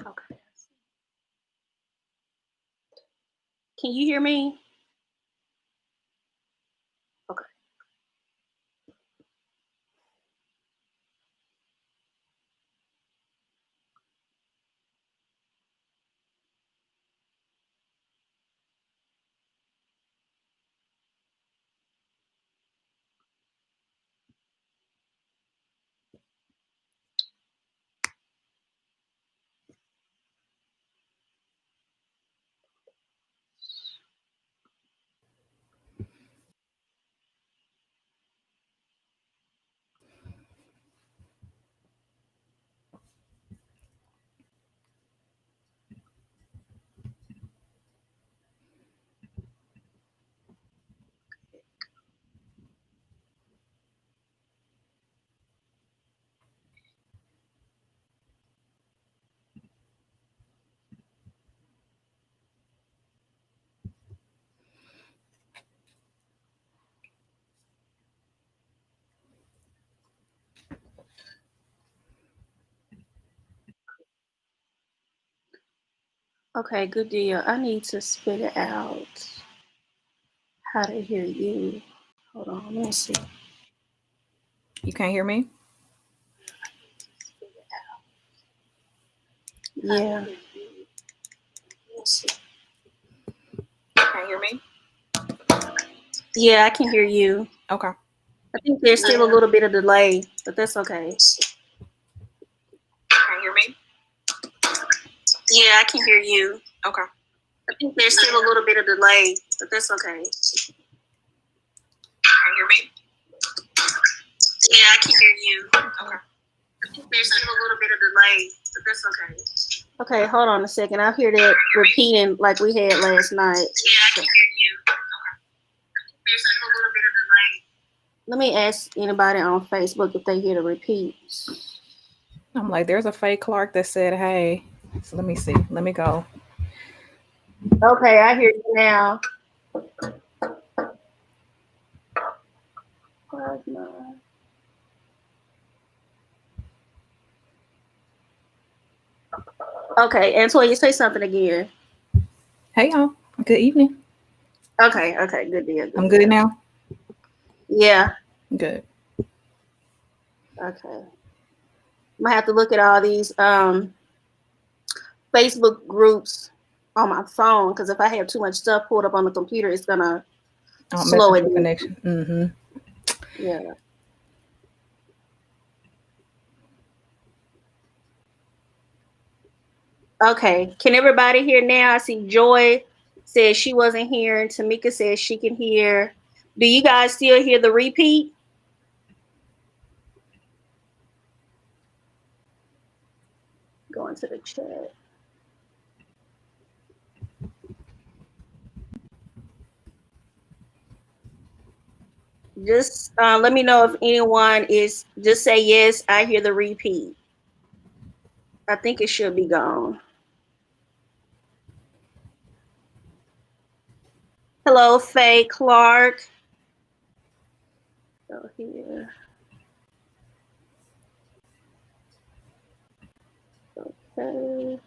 Okay. Can you hear me? Okay. Okay, good deal. I need to spit it out. How to hear you. Hold on, let me see. You can't hear me? Yeah. You can't hear me? Yeah, I can hear you. Okay. I think there's still a little bit of delay, but that's okay. You can't hear me? Yeah, I can hear you. Okay. I think there's still a little bit of delay, but that's okay. You can't hear me? Yeah, I can hear you. Okay. I think there's still a little bit of delay, but that's okay. Okay, hold on a second. I'll hear that repeating like we had last night. Yeah, I can hear you. Okay. There's still a little bit of delay. Let me ask anybody on Facebook if they hear the repeats. I'm like, there's a fake Clark that said, hey. So let me see. Let me go. Okay, I hear you now. Okay, Antoine, say something again. Hey, y'all. Good evening. Okay, good deal. I'm good now? Yeah. Good. Okay. I'm gonna have to look at all these Facebook groups on my phone because if I have too much stuff pulled up on the computer, it's gonna slow it down. Connection. Mm-hmm. Yeah. Okay. Can everybody hear now? I see Joy says she wasn't hearing. Tamika says she can hear. Do you guys still hear the repeat? Going to the chat. Just let me know if anyone is, just say yes, I hear the repeat. I think it should be gone. Hello, Faye Clark. Go here. Okay.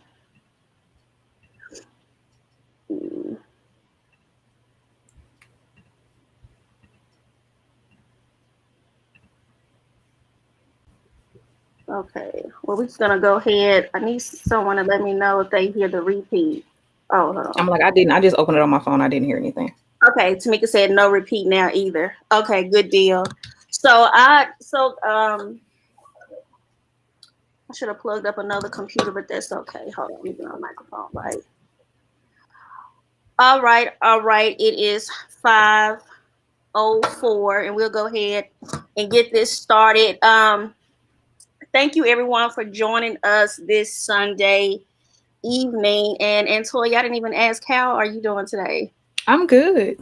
Okay, well, we're just gonna go ahead. I need someone to let me know if they hear the repeat. Oh, hold on. I'm like, I didn't. I just opened it on my phone. I didn't hear anything. Okay, Tamika said no repeat now either. Okay, good deal. So I should have plugged up another computer, but that's okay. Hold on, let me get on microphone right. All right. It is 5:04, and we'll go ahead and get this started. Thank you everyone for joining us this Sunday evening. And Toya, I didn't even ask, how are you doing today? I'm good.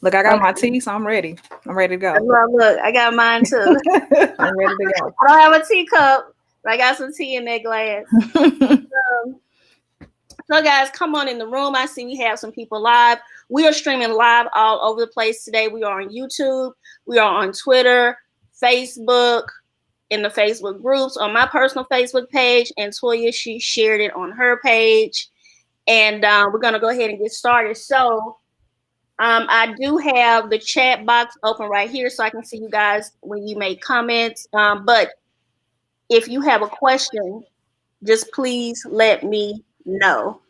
Look, I got my tea, so I'm ready. I'm ready to go. Look, I got mine too. I'm ready to go. I don't have a teacup, but I got some tea in that glass. So guys, come on in the room. I see we have some people live. We are streaming live all over the place today. We are on YouTube. We are on Twitter, Facebook, in the Facebook groups on my personal Facebook page, and Toya, she shared it on her page. And we're going to go ahead and get started. So I do have the chat box open right here so I can see you guys when you make comments. But if you have a question, just please let me know.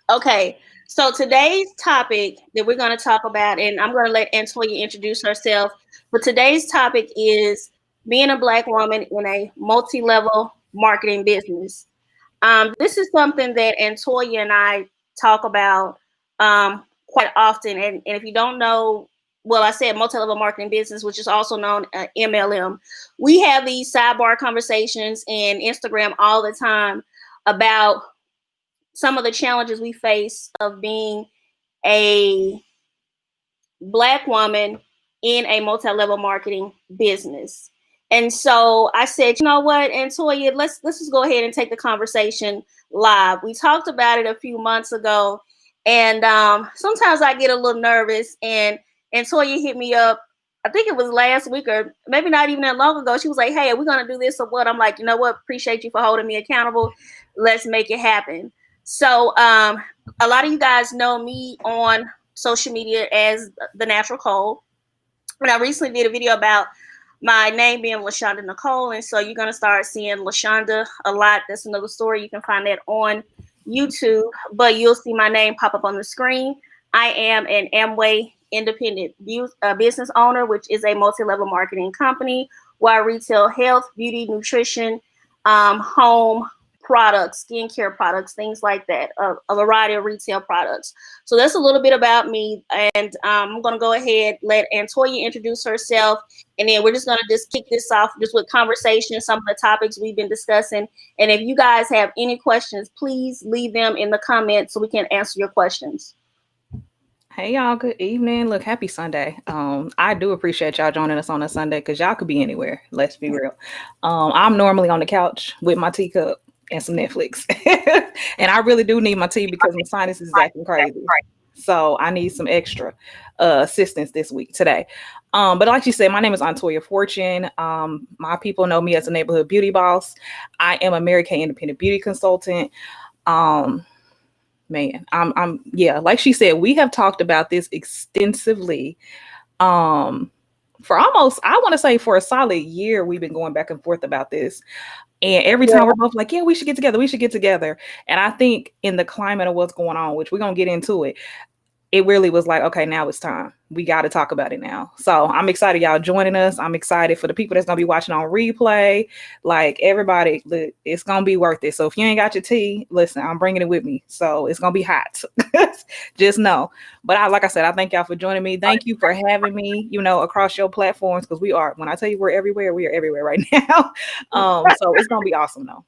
Okay, so today's topic that we're going to talk about, and I'm going to let Antoya introduce herself, but today's topic is being a Black woman in a multi-level marketing business. This is something that Antoya and I talk about quite often. And if you don't know, well, I said multi-level marketing business, which is also known as MLM. We have these sidebar conversations in Instagram all the time about some of the challenges we face of being a Black woman in a multi-level marketing business. And so I said, you know what, Antoya, let's just go ahead and take the conversation live. We talked about it a few months ago, and sometimes I get a little nervous, and Antoya hit me up, I think it was last week or maybe not even that long ago. She was like, hey, are we going to do this or what? I'm like, you know what, appreciate you for holding me accountable. Let's make it happen. So a lot of you guys know me on social media as The Natural Cole. And I recently did a video about my name being LaShonda Nicole. And so you're going to start seeing LaShonda a lot. That's another story. You can find that on YouTube. But you'll see my name pop up on the screen. I am an Amway independent business owner, which is a multi-level marketing company where I retail health, beauty, nutrition, home products, skincare products, things like that, a variety of retail products. So that's a little bit about me. And I'm going to go ahead, let Antoya introduce herself. And then we're just going to just kick this off just with conversation, some of the topics we've been discussing. And if you guys have any questions, please leave them in the comments so we can answer your questions. Hey y'all, good evening. Look, happy Sunday. I do appreciate y'all joining us on a Sunday because y'all could be anywhere. Let's be real. I'm normally on the couch with my teacup and some Netflix. And I really do need my tea because my sinus is acting crazy. So I need some extra assistance this week today. But like you said, my name is Antoya Fortune. My people know me as a neighborhood beauty boss. I am a Mary Kay independent beauty consultant. Man, I'm yeah, like she said, we have talked about this extensively. For almost, I want to say for a solid year, we've been going back and forth about this. And every time we're both like, yeah, we should get together. We should get together. And I think in the climate of what's going on, which we're going to get into it, it really was like, okay, now it's time. We got to talk about it now. So I'm excited y'all joining us. I'm excited for the people that's going to be watching on replay. Like everybody, it's going to be worth it. So if you ain't got your tea, listen, I'm bringing it with me. So it's going to be hot. Just know. But like I said, I thank y'all for joining me. Thank you for having me, across your platforms. Because we are, when I tell you we're everywhere, we are everywhere right now. So it's going to be awesome though.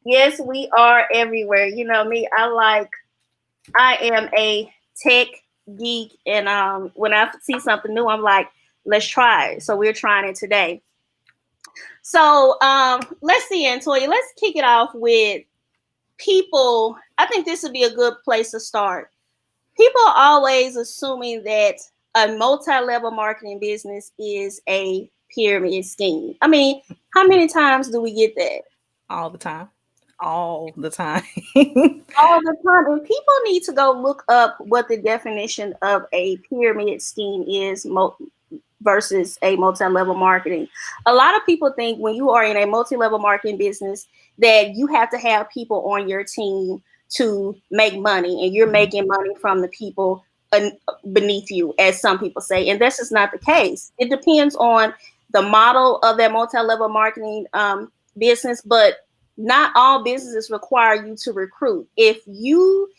Yes, we are everywhere. You know me, I am a tech geek, and when I see something new, I'm like, let's try it. So we're trying it today. So let's see, Antoya, let's kick it off with people. I think this would be a good place to start. People are always assuming that a multi-level marketing business is a pyramid scheme. I mean, how many times do we get that? All the time. All the time. All the time. And people need to go look up what the definition of a pyramid scheme is versus a multi-level marketing. A lot of people think when you are in a multi-level marketing business that you have to have people on your team to make money, and you're making money from the people beneath you, as some people say. And that's just not the case. It depends on the model of that multi-level marketing business, but not all businesses require you to recruit. If you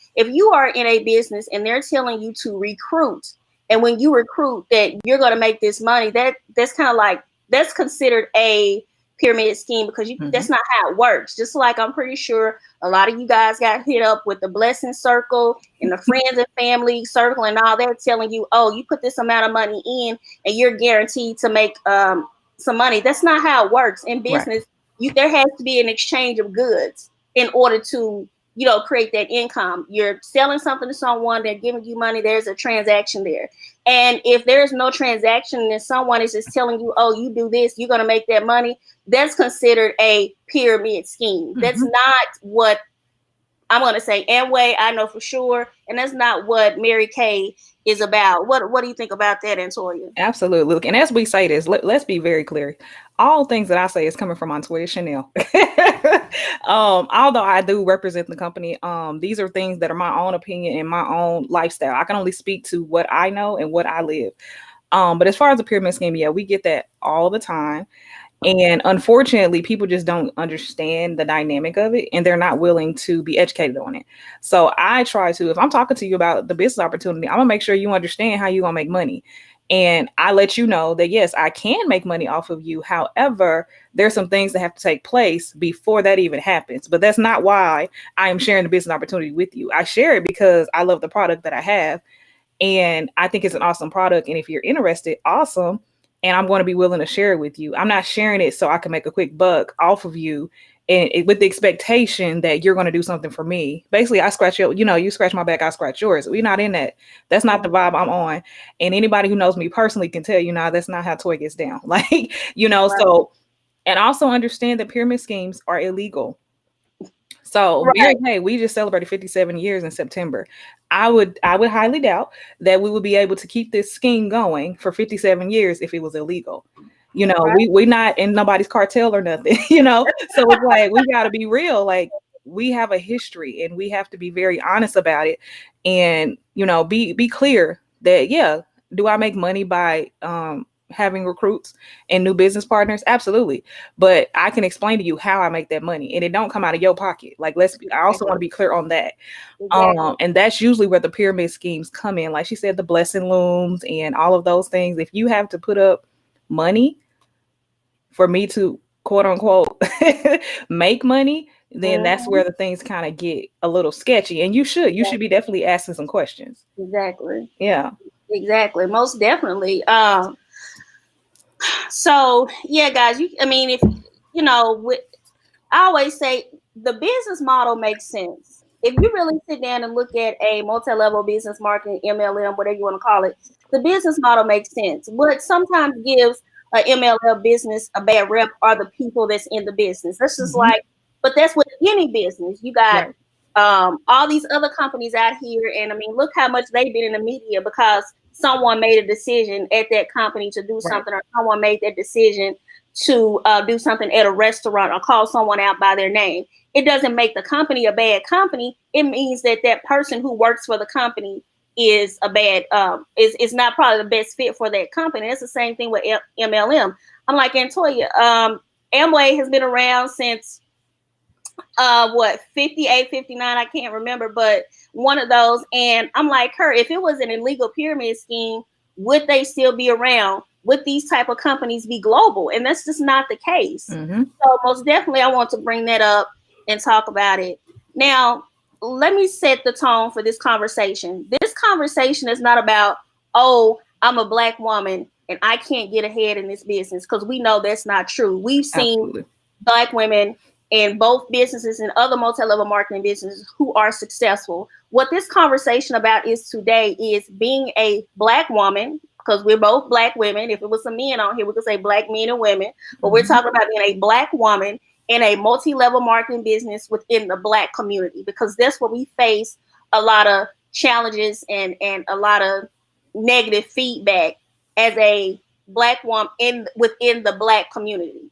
are in a business and they're telling you to recruit, and when you recruit that you're going to make this money, that's kind of like, that's considered a pyramid scheme, because that's not how it works. Just like I'm pretty sure a lot of you guys got hit up with the blessing circle and the friends and family circle and all that, telling you, oh, you put this amount of money in and you're guaranteed to make some money. That's not how it works in business. Right. There has to be an exchange of goods in order to create that income. You're selling something to someone, they're giving you money, there's a transaction there. And if there's no transaction and someone is just telling you, oh, you do this, you're going to make that money, that's considered a pyramid scheme. Mm-hmm. That's not what I'm going to say Amway, I know for sure. And that's not what Mary Kay is about. What do you think about that, Antoya? Absolutely. Look, and as we say this, let's be very clear. All things that I say is coming from Antoya Chanel. Although I do represent the company, these are things that are my own opinion and my own lifestyle. I can only speak to what I know and what I live. But as far as the pyramid scheme, yeah, we get that all the time. And unfortunately, people just don't understand the dynamic of it, and they're not willing to be educated on it. So I try to, if I'm talking to you about the business opportunity, I'm gonna make sure you understand how you're gonna make money. And I let you know that, yes, I can make money off of you. However, there's some things that have to take place before that even happens. But that's not why I am sharing the business opportunity with you. I share it because I love the product that I have. And I think it's an awesome product. And if you're interested, awesome. And I'm going to be willing to share it with you. I'm not sharing it so I can make a quick buck off of you and with the expectation that you're going to do something for me. Basically, I scratch your, you scratch my back, I scratch yours. We're not in that. That's not the vibe I'm on. And anybody who knows me personally can tell you, that's not how Toy gets down. Like, right. So, and also understand that pyramid schemes are illegal. So right. Mary Kay, we just celebrated 57 years in September. I would highly doubt that we would be able to keep this scheme going for 57 years if it was illegal. Right. We're not in nobody's cartel or nothing, So it's like, we got to be real. Like, we have a history and we have to be very honest about it. And, be clear that, yeah, do I make money by having recruits and new business partners? Absolutely. But I can explain to you how I make that money, and it don't come out of your pocket. Like, I also want to be clear on that. Exactly. And that's usually where the pyramid schemes come in. Like she said, the blessing looms and all of those things. If you have to put up money for me to quote unquote make money, then that's where the things kind of get a little sketchy. And you should be definitely asking some questions. Exactly. Yeah. Exactly. Most definitely. So yeah, guys, if I always say the business model makes sense. If you really sit down and look at a multi-level business marketing, MLM, whatever you want to call it, the business model makes sense. What sometimes gives a MLM business a bad rep are the people that's in the business. That's just but that's with any business. You got all these other companies out here, and look how much they've been in the media because someone made a decision at that company to do something, or someone made that decision to do something at a restaurant or call someone out by their name. It doesn't make the company a bad company. It means that that person who works for the company is a bad, is not probably the best fit for that company. It's the same thing with MLM. I'm like, Antoya, Amway has been around since 58, 59, I can't remember, but one of those. And I'm like her, if it was an illegal pyramid scheme, would they still be around? Would these type of companies be global? And that's just not the case. So most definitely I want to bring that up and talk about it. Now, let me set the tone for this conversation. This conversation is not about, oh, I'm a Black woman and I can't get ahead in this business, because we know that's not true. We've seen Black women in both businesses and other multi-level marketing businesses who are successful. What this conversation about is today is being a Black woman, because we're both Black women. If it was some men on here, we could say Black men and women, but we're talking about being a Black woman in a multi-level marketing business within the Black community, because that's where we face a lot of challenges and a lot of negative feedback as a Black woman within the Black community.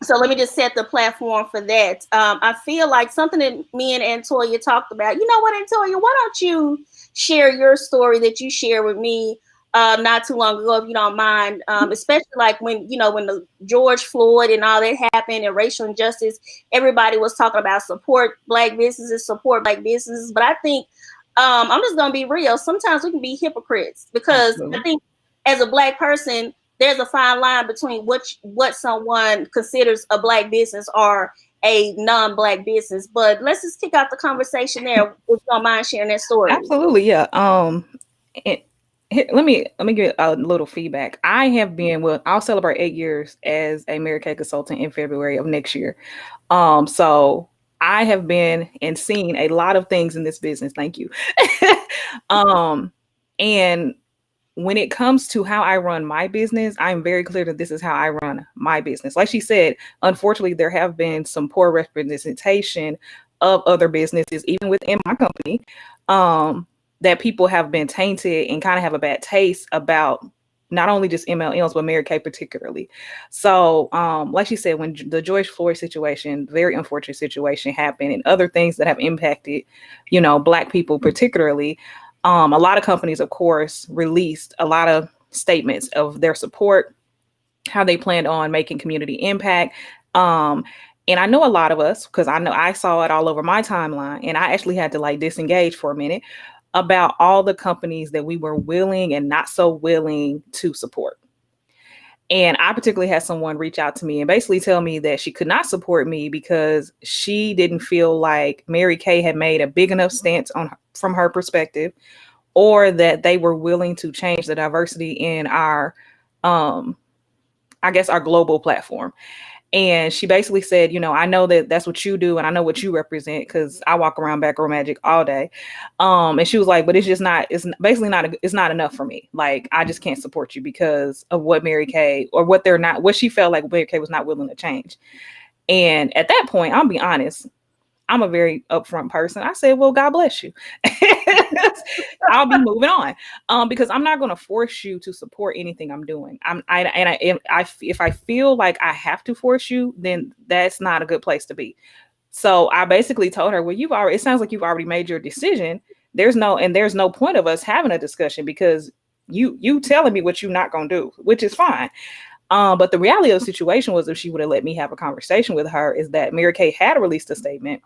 So let me just set the platform for that. I feel like something that me and Antoya talked about. You know what, Antoya? Why don't you share your story that you shared with me not too long ago, if you don't mind? Especially like when the George Floyd and all that happened and racial injustice, everybody was talking about support Black businesses. But I think I'm just gonna be real. Sometimes we can be hypocrites, because I think as a Black person, there's a fine line between what someone considers a Black business or a non-Black business. But let's just kick out the conversation there, if you don't mind sharing that story. Absolutely, yeah. Let me give a little feedback. I'll celebrate 8 years as a Mary Kay consultant in February of next year. So I have been and seen a lot of things in this business. Thank you. And when it comes to how I run my business, I'm very clear that this is how I run my business. Like she said, unfortunately, there have been some poor representation of other businesses, even within my company, that people have been tainted and kind of have a bad taste about not only just MLMs, but Mary Kay particularly. So, like she said, when the George Floyd situation, very unfortunate situation happened, and other things that have impacted, Black people particularly, a lot of companies, of course, released a lot of statements of their support, how they planned on making community impact. And I know a lot of us, because I know I saw it all over my timeline, and I actually had to like disengage for a minute about all the companies that we were willing and not so willing to support. And I particularly had someone reach out to me and basically tell me that she could not support me because she didn't feel like Mary Kay had made a big enough stance from her perspective, or that they were willing to change the diversity in our, I guess, our global platform. And she basically said, I know that that's what you do, and I know what you represent because I walk around Back Row Magic all day. And she was like, but it's just not, it's basically not, it's not enough for me. Like, I just can't support you because of what Mary Kay, or what she felt like Mary Kay was not willing to change. And at that point, I'll be honest, I'm a very upfront person. I said, well, God bless you. I'll be moving on, because I'm not going to force you to support anything I'm doing. If I feel like I have to force you, then that's not a good place to be. So I basically told her, well, it sounds like you've already made your decision. There's no point of us having a discussion because you telling me what you're not going to do, which is fine. But the reality of the situation was, if she would have let me have a conversation with her, is that Mary Kay had released a statement.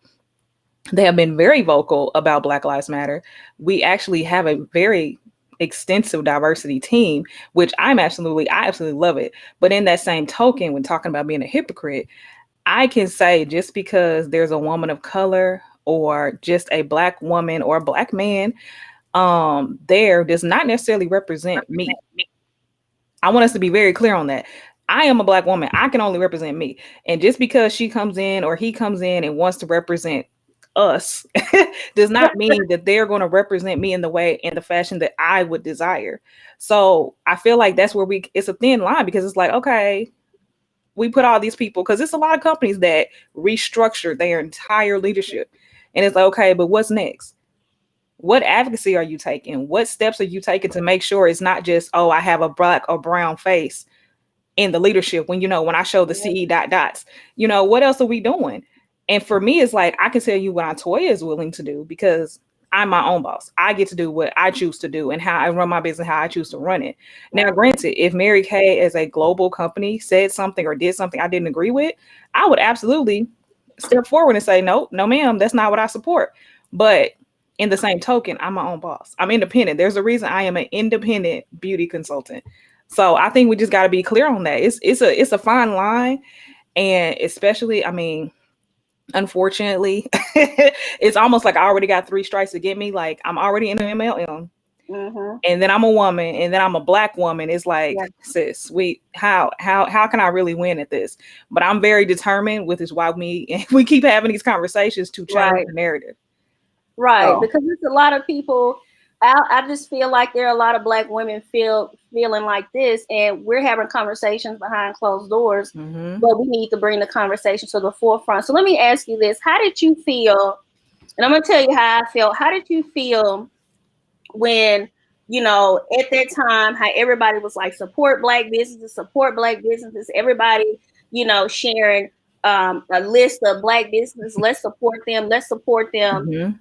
They have been very vocal about Black Lives Matter. We actually have a very extensive diversity team, which I absolutely love it. But in that same token, when talking about being a hypocrite, I can say just because there's a woman of color or just a Black woman or a Black man, there does not necessarily represent me. I want us to be very clear on that. I am a Black woman. I can only represent me. And just because she comes in or he comes in and wants to represent us does not mean that they're going to represent me in the fashion that I would desire. So I feel like that's where it's a thin line, because it's like, okay, we put all these people, because it's a lot of companies that restructure their entire leadership. And it's like, okay, but what's next? What advocacy are you taking? What steps are you taking to make sure it's not just, oh, I have a Black or brown face in the leadership when I show the CE dots, what else are we doing? And for me, it's like, I can tell you what Toya is willing to do because I'm my own boss. I get to do what I choose to do and how I run my business, how I choose to run it. Now, granted, if Mary Kay as a global company said something or did something I didn't agree with, I would absolutely step forward and say, no, ma'am, that's not what I support. But in the same token, I'm my own boss. I'm independent. There's a reason I am an independent beauty consultant. So I think we just got to be clear on that. It's a fine line. And especially, unfortunately, it's almost like I already got 3 strikes to get me. Like, I'm already in an MLM, and then I'm a woman, and then I'm a Black woman. It's like, sis, how can I really win at this? But I'm very determined, which is why we keep having these conversations to change the narrative. Right, so. Because there's a lot of people. I just feel like there are a lot of Black women feeling like this, and we're having conversations behind closed doors, but we need to bring the conversation to the forefront. So let me ask you this. How did you feel? And I'm going to tell you how I felt. How did you feel when, at that time, how everybody was like, support Black businesses, everybody, sharing a list of Black businesses, let's support them.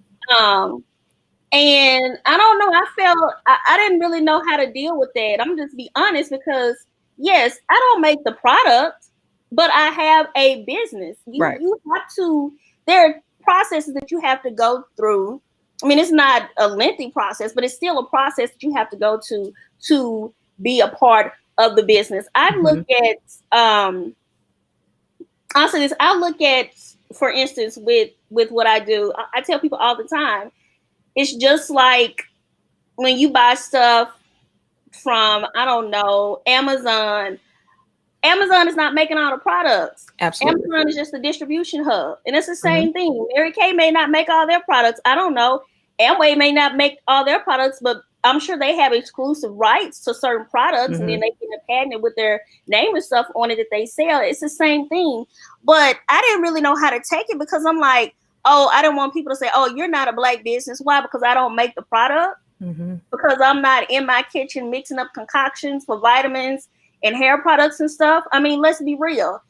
And I don't know, I felt I didn't really know how to deal with that. I'm just be honest, because yes, I don't make the product, but I have a business. You have to, there are processes that you have to go through. I mean, it's not a lengthy process, but it's still a process that you have to go to be a part of the business. I look at, I'll say this, I look at, for instance, with what I do, I tell people all the time, it's just like when you buy stuff from, I don't know, Amazon, Amazon is not making all the products. Absolutely. Amazon is just the distribution hub. And it's the same thing. Mary Kay may not make all their products. I don't know. Amway may not make all their products, but I'm sure they have exclusive rights to certain products, and then they get a patent with their name and stuff on it that they sell. It's the same thing. But I didn't really know how to take it because I'm like, oh, I didn't want people to say, oh, you're not a Black business. Why? Because I don't make the product. Because I'm not in my kitchen mixing up concoctions for vitamins and hair products and stuff. I mean, let's be real.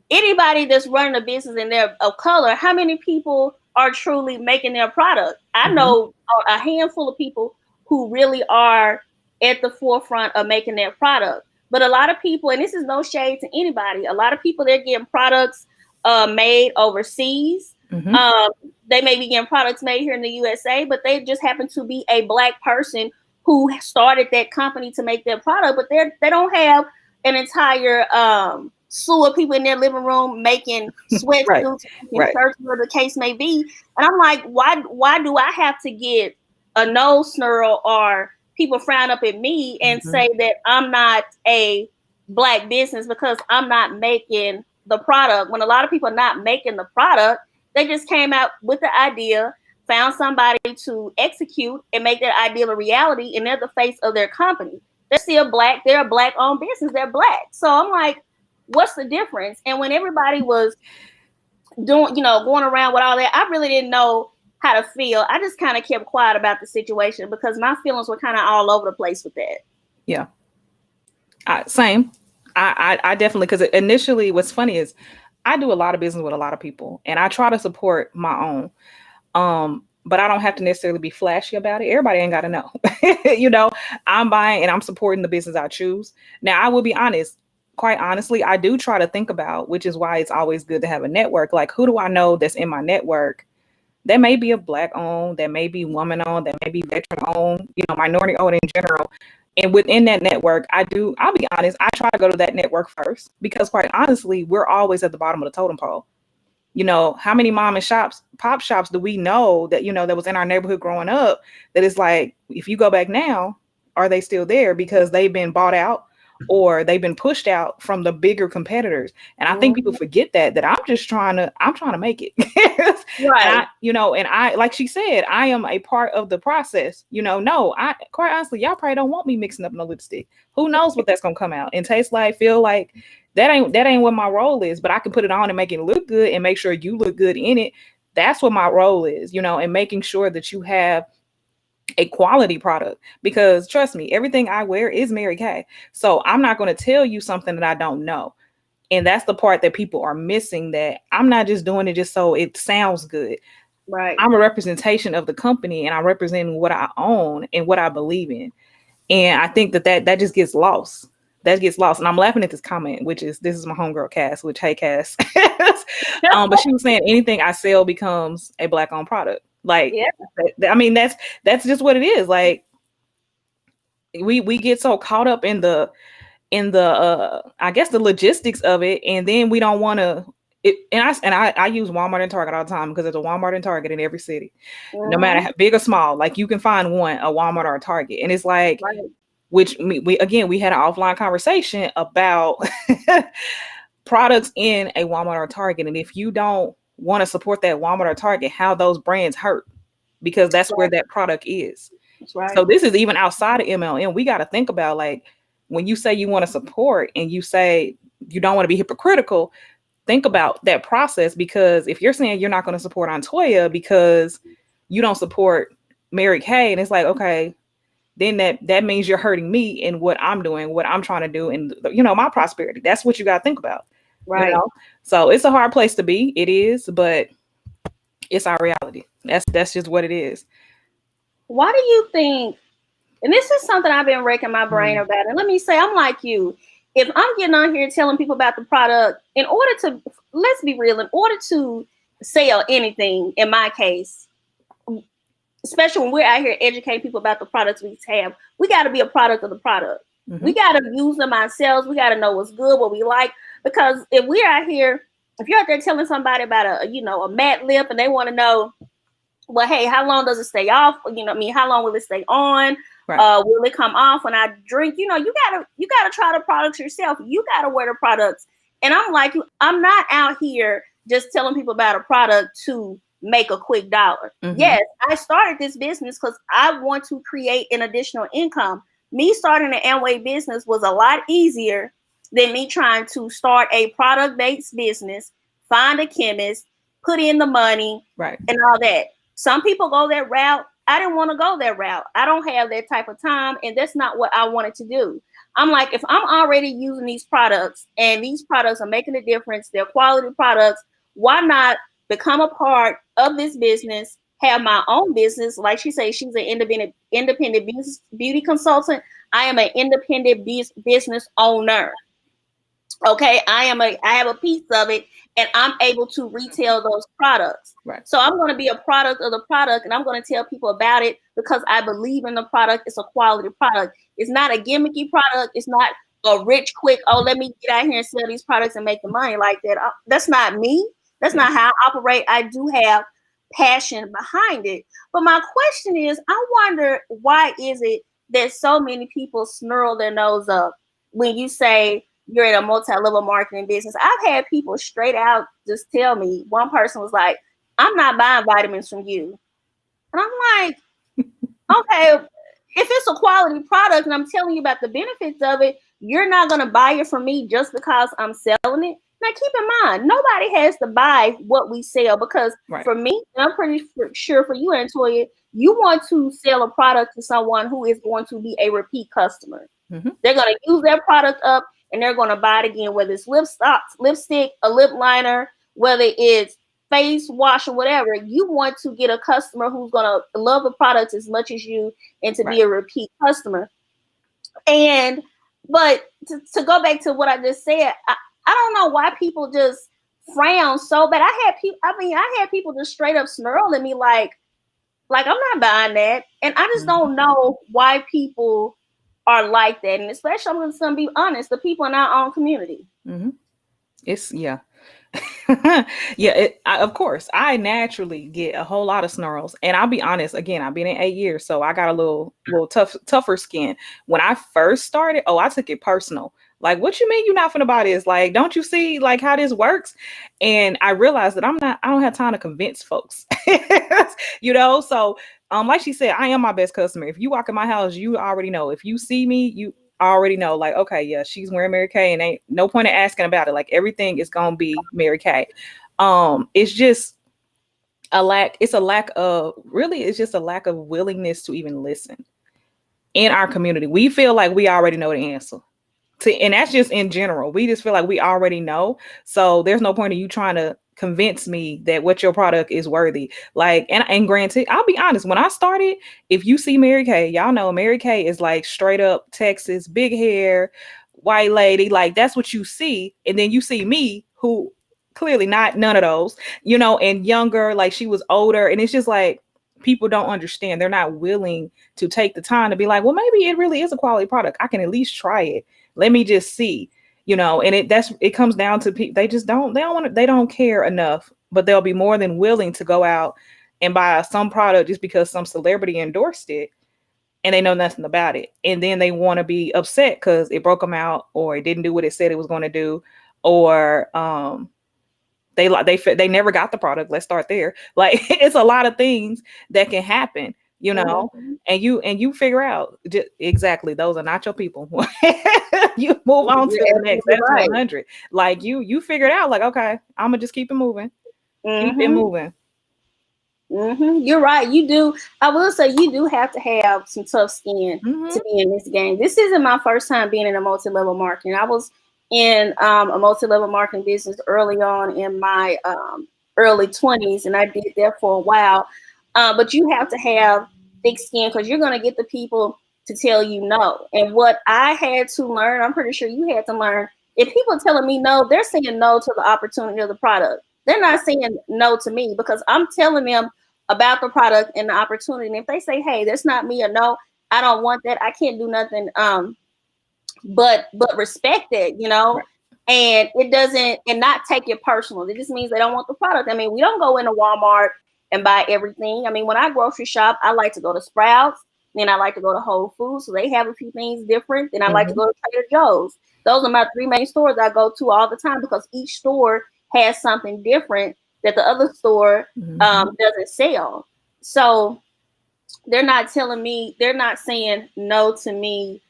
Anybody that's running a business and they're of color, how many people are truly making their product? I know a handful of people who really are at the forefront of making their product. But a lot of people, and this is no shade to anybody, a lot of people, they're getting products made overseas. They may be getting products made here in the USA, but they just happen to be a Black person who started that company to make their product, but they don't have an entire slew of people in their living room making sweatsuits and shirts, whatever the case may be. And I'm like, why do I have to get a nose snurl or people frown up at me and say that I'm not a Black business because I'm not making the product, when a lot of people are not making the product? They just came out with the idea, found somebody to execute and make that idea a reality, and they're the face of their company. They're still Black. They're a Black-owned business. They're Black. So I'm like, what's the difference? And when everybody was doing, going around with all that, I really didn't know how to feel. I just kind of kept quiet about the situation because my feelings were kind of all over the place with that. Yeah. Same. I definitely, because initially what's funny is I do a lot of business with a lot of people and I try to support my own. But I don't have to necessarily be flashy about it. Everybody ain't got to know. I'm buying and I'm supporting the business I choose. Now, I will be honest, quite honestly, I do try to think about, which is why it's always good to have a network. Like, who do I know that's in my network? That may be a Black owned, that may be woman owned, that may be veteran owned, minority owned in general. And within that network, I'll be honest, I try to go to that network first because quite honestly, we're always at the bottom of the totem pole. How many mom and pop shops do we know that, that was in our neighborhood growing up that is like, if you go back now, are they still there because they've been bought out or they've been pushed out from the bigger competitors? And I think people forget that I'm trying to make it. Right. And I, like she said, I am a part of the process. I quite honestly, y'all probably don't want me mixing up no lipstick. Who knows what that's going to come out and taste like, feel like. That ain't what my role is, but I can put it on and make it look good and make sure you look good in it. That's what my role is, and making sure that you have a quality product, because trust me, everything I wear is Mary Kay. So I'm not going to tell you something that I don't know. And that's the part that people are missing, that I'm not just doing it just so it sounds good. Right. I'm a representation of the company and I'm representing what I own and what I believe in. And I think that just gets lost. That gets lost. And I'm laughing at this comment, this is my homegirl Cass, which, hey Cass. But she was saying anything I sell becomes a Black owned product. Like, I mean, that's just what it is. Like, we get so caught up in the I guess the logistics of it, and then we don't want to. I use Walmart and Target all the time because there's a Walmart and Target in every city, no matter how big or small. Like, you can find one, a Walmart or a Target, and it's like. Right. Which we had an offline conversation about products in a Walmart or Target. And if you don't want to support that Walmart or Target, how those brands hurt, because that's where that product is. That's right. So this is even outside of MLM. We got to think about, like, when you say you want to support and you say you don't want to be hypocritical, think about that process, because if you're saying you're not going to support Antoya because you don't support Mary Kay, and it's like, okay, then that means you're hurting me in what I'm doing, what I'm trying to do, and my prosperity. That's what you got to think about. Right. So it's a hard place to be. It is, but it's our reality. That's just what it is. Why do you think, and this is something I've been racking my brain about, and let me say, I'm like you. If I'm getting on here telling people about the product, let's be real, in order to sell anything, in my case, especially when we're out here educating people about the products we have, we got to be a product of the product. We got to use them ourselves. We got to know what's good, what we like. Because if we're out here, if you're out there telling somebody about a matte lip and they want to know, well, hey, how long does it stay off? How long will it stay on? Right. Will it come off when I drink? You gotta try the products yourself. You gotta wear the products. And I'm like, I'm not out here just telling people about a product to make a quick dollar. Mm-hmm. Yes, I started this business because I want to create an additional income. Me starting an Amway business was a lot easier than me trying to start a product-based business, find a chemist, put in the money, right, and all that. Some people go that route. I didn't want to go that route. I don't have that type of time, and that's not what I wanted to do. I'm like, if I'm already using these products and these products are making a difference, they're quality products, why not become a part of this business, have my own business? Like she says, she's an independent beauty consultant. I am an independent business owner. Okay, I have a piece of it, and I'm able to retail those products. right. So I'm going to be a product of the product, and I'm going to tell people about it because I believe in the product. It's a quality product. It's not a gimmicky product. It's not a rich, quick, oh, let me get out here and sell these products and make the money like that. That's not me. That's not how I operate. I do have passion behind it. But my question is, I wonder, why is it that so many people snarl their nose up when you say you're in a multi-level marketing business? I've had people straight out just tell me, one person was like, I'm not buying vitamins from you. And I'm like, okay, if it's a quality product and I'm telling you about the benefits of it, you're not going to buy it from me just because I'm selling it. Now, keep in mind, nobody has to buy what we sell because for me, and I'm pretty sure for you, Antoya, you want to sell a product to someone who is going to be a repeat customer. Mm-hmm. They're going to use their product up and they're going to buy it again, whether it's lipstick, a lip liner, whether it's face wash or whatever. You want to get a customer who's going to love the product as much as you and to be a repeat customer. But to go back to what I just said, I don't know why people just frown so bad. I had people just straight up snarl at me like I'm not buying that. And I just don't know why people are like that. And especially, I'm just going to be honest, the people in our own community. Mm-hmm. It's, yeah. Of course, I naturally get a whole lot of snarls. And I'll be honest, again, I've been in 8 years, so I got a little tougher skin. When I first started, I took it personal. Like, what you mean you're not finna buy this? Like, don't you see like how this works? And I realized that I don't have time to convince folks, so like she said, I am my best customer. If you walk in my house, you already know. If you see me, you already know, like, okay, yeah, she's wearing Mary Kay and ain't no point in asking about it. Like, everything is gonna be Mary Kay. It's just it's just a lack of willingness to even listen in our community. We feel like we already know the answer. And that's just in general. We just feel like we already know. So there's no point in you trying to convince me that what your product is worthy. Like, and granted, I'll be honest, when I started, if you see Mary Kay, y'all know Mary Kay is like straight up Texas, big hair, white lady. Like, that's what you see. And then you see me, who clearly none of those, and younger, like she was older. And it's just like, people don't understand. They're not willing to take the time to be like, well, maybe it really is a quality product. I can at least try it. Let me just see, and it comes down to people. They don't care enough, but they'll be more than willing to go out and buy some product just because some celebrity endorsed it and they know nothing about it. And then they want to be upset because it broke them out, or it didn't do what it said it was going to do, or they never got the product. Let's start there. Like, it's a lot of things that can happen, mm-hmm. and you figure out exactly those are not your people. You move on to the next. That's 100. Like, you figured out, like, okay, I'm gonna just keep it moving. Mm-hmm. Keep it moving. Mm-hmm. You're right. You do. I will say you do have to have some tough skin mm-hmm. to be in this game. This isn't my first time being in a multi-level marketing. I was in a multi-level marketing business early on in my early 20s, and I did that for a while. But you have to have thick skin because you're going to get the people to tell you no. And what I had to learn, I'm pretty sure you had to learn, if people are telling me no, they're saying no to the opportunity of the product. They're not saying no to me because I'm telling them about the product and the opportunity. And if they say, hey, that's not me, or no, I don't want that, I can't do nothing but respect it, right. And it doesn't, and not take it personal. It just means they don't want the product. I mean, we don't go into Walmart and buy everything. I mean, when I grocery shop, I like to go to Sprouts, Then I like to go to Whole Foods, so they have a few things different. Then I like to Mm-hmm. go to Trader Joe's. Those are my 3 main stores I go to all the time because each store has something different that the other store doesn't sell. So they're not telling me, they're not saying no to me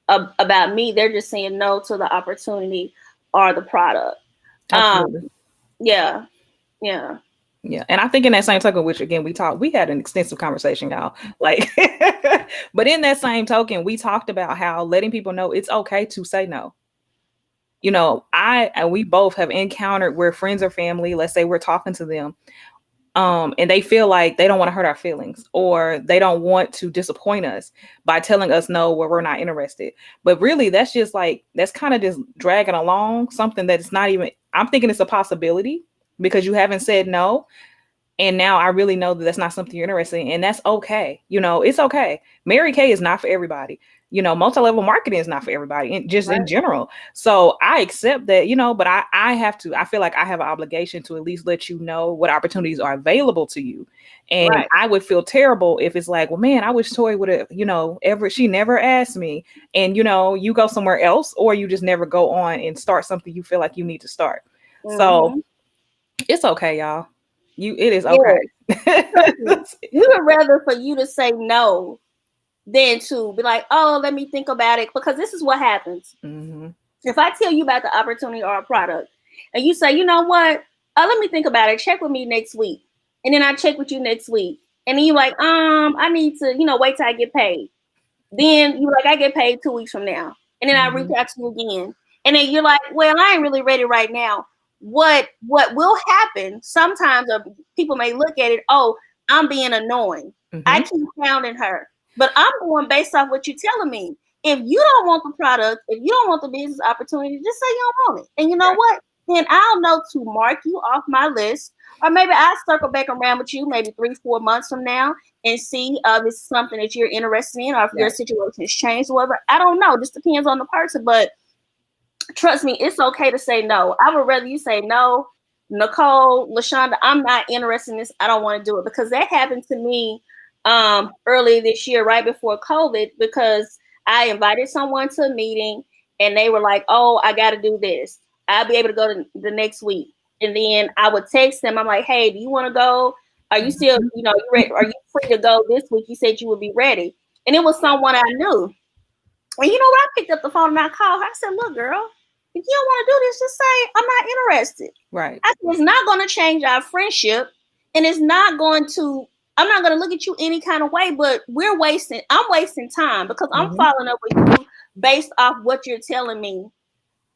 about me. They're just saying no to the opportunity or the product. Absolutely. Yeah. Yeah. And I think in that same token, which again, we had an extensive conversation, y'all. Like, but in that same token, we talked about how letting people know it's okay to say no. You know, and we both have encountered where friends or family, let's say we're talking to them, and they feel like they don't want to hurt our feelings or they don't want to disappoint us by telling us no, where we're not interested. But really, that's just like, that's kind of just dragging along something that it's not even, I'm thinking it's a possibility because you haven't said no. And now I really know that that's not something you're interested in. And that's okay. You know, it's okay. Mary Kay is not for everybody. You know, multi-level marketing is not for everybody, and just in general. So I accept that, you know, but I feel like I have an obligation to at least let you know what opportunities are available to you. And I would feel terrible if it's like, well, man, I wish Tori would have, you know, she never asked me. And, you know, you go somewhere else or you just never go on and start something you feel like you need to start. So it's okay, y'all. It is okay. We would rather for you to say no than to be like, oh, let me think about it. Because this is what happens. If I tell you about the opportunity or a product and you say, you know what, let me think about it. Check with me next week. And then I check with you next week. And then you're like, I need to, you know, wait till I get paid. Then you're like, I get paid 2 weeks from now. And then I reach out to you again. And then you're like, well, I ain't really ready right now. What will happen sometimes, people may look at it, oh, I'm being annoying. I keep hounding her. But I'm going based off what you're telling me. If you don't want the product, if you don't want the business opportunity, just say you don't want it. And you know what? Then I'll know to mark you off my list. Or maybe I'll circle back around with you maybe 3-4 months from now and see if it's something that you're interested in or if your situation has changed or whatever. I don't know. Just depends on the person. But trust me, it's okay to say no. I would rather you say no, Nicole, LaShonda, I'm not interested in this. I don't want to do it. Because that happened to me early this year, right before COVID, because I invited someone to a meeting and they were like, oh, I got to do this. I'll be able to go to the next week. And then I would text them. I'm like, hey, do you want to go? Are you still, you know, are you free to go this week? You said you would be ready. And it was someone I knew. And you know what? I picked up the phone and I called her. I said, look, girl, if you don't want to do this, just say, I'm not interested. Right. I said, it's not going to change our friendship. And it's not going to, I'm not going to look at you any kind of way, but I'm wasting time because I'm following up with you based off what you're telling me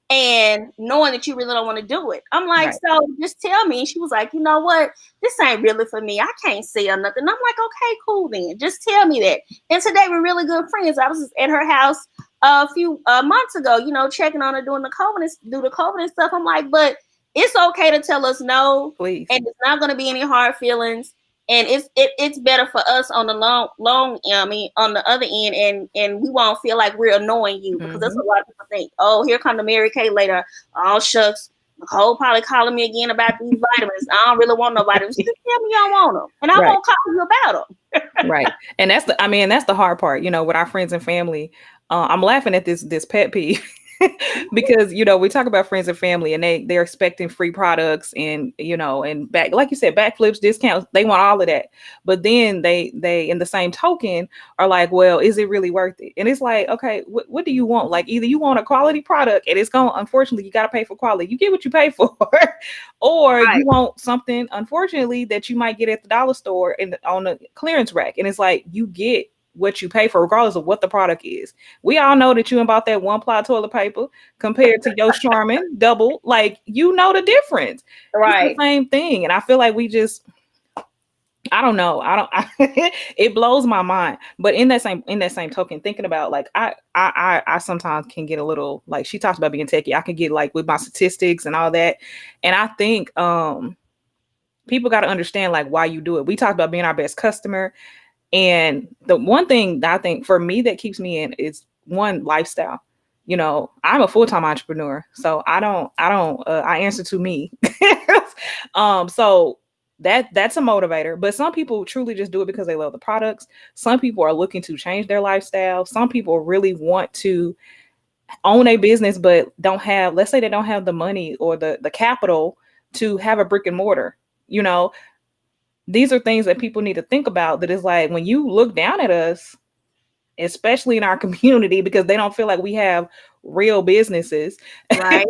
and knowing that you really don't want to do it. I'm like, so just tell me. And she was like, you know what? This ain't really for me. I can't sell nothing. I'm like, okay, cool then. Just tell me that. And today we're really good friends. I was just at her house a few months ago, you know, checking on her, doing the COVID and stuff. I'm like, but it's okay to tell us no. Please. And it's not going to be any hard feelings. And it's better for us on the long, on the other end, and we won't feel like we're annoying you because that's what a lot of people think. Oh, here come the Mary Kay later. Oh shucks, Nicole probably calling me again about these vitamins. I don't really want no vitamins. Just tell me you don't want them, and I won't call you about them. Right, and that's the hard part. You know, with our friends and family. I'm laughing at this pet peeve. Because, you know, we talk about friends and family and they're expecting free products and, you know, and back, like you said, backflips, discounts, they want all of that. But then they in the same token are like, well, is it really worth it? And it's like, okay, what do you want? Like either you want a quality product and unfortunately, you got to pay for quality. You get what you pay for, or you want something, unfortunately, that you might get at the dollar store on the clearance rack. And it's like, you get what you pay for, regardless of what the product is. We all know that you bought that one ply toilet paper compared to your Charmin double. Like, you know the difference. Right. It's the same thing. And I feel like we just, I don't know. It blows my mind. But in that same token, thinking about like, I sometimes can get a little, like she talks about being techie. I can get like with my statistics and all that. And I think people got to understand like why you do it. We talked about being our best customer. And the one thing that I think for me that keeps me in is one, lifestyle. You know, I'm a full-time entrepreneur, so I answer to me. So That's a motivator. But some people truly just do it because they love the products. Some people are looking to change their lifestyle. Some people really want to own a business but don't have, let's say they don't have the money or the capital to have a brick and mortar. You know, these are things that people need to think about, that is like, when you look down at us, especially in our community, because they don't feel like we have real businesses, Right.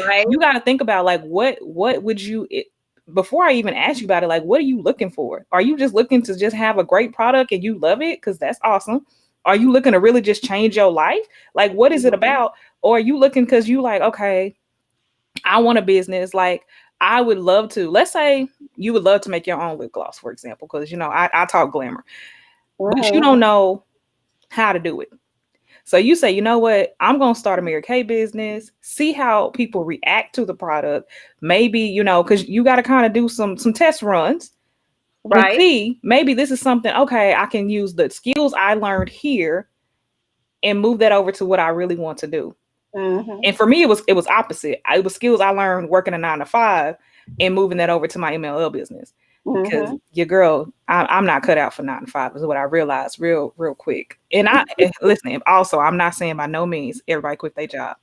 Right. you got to think about like, what would you, before I even ask you about it, like, what are you looking for? Are you just looking to just have a great product and you love it? Because that's awesome. Are you looking to really just change your life? Like, what is it about? Or are you looking because you like, okay, I want a business. Like, I would love to, let's say you would love to make your own lip gloss, for example, because, you know, I talk glamour, but you don't know how to do it. So you say, you know what, I'm going to start a Mary Kay business, see how people react to the product. Maybe, you know, because you got to kind of do some test runs. Right. And see, maybe this is something, okay, I can use the skills I learned here and move that over to what I really want to do. Mm-hmm. And for me, it was opposite. It was skills I learned working a 9-to-5 and moving that over to my MLM business. Because your girl, I'm not cut out for 9-to-5 is what I realized real quick. And listen, also, I'm not saying by no means everybody quit their job.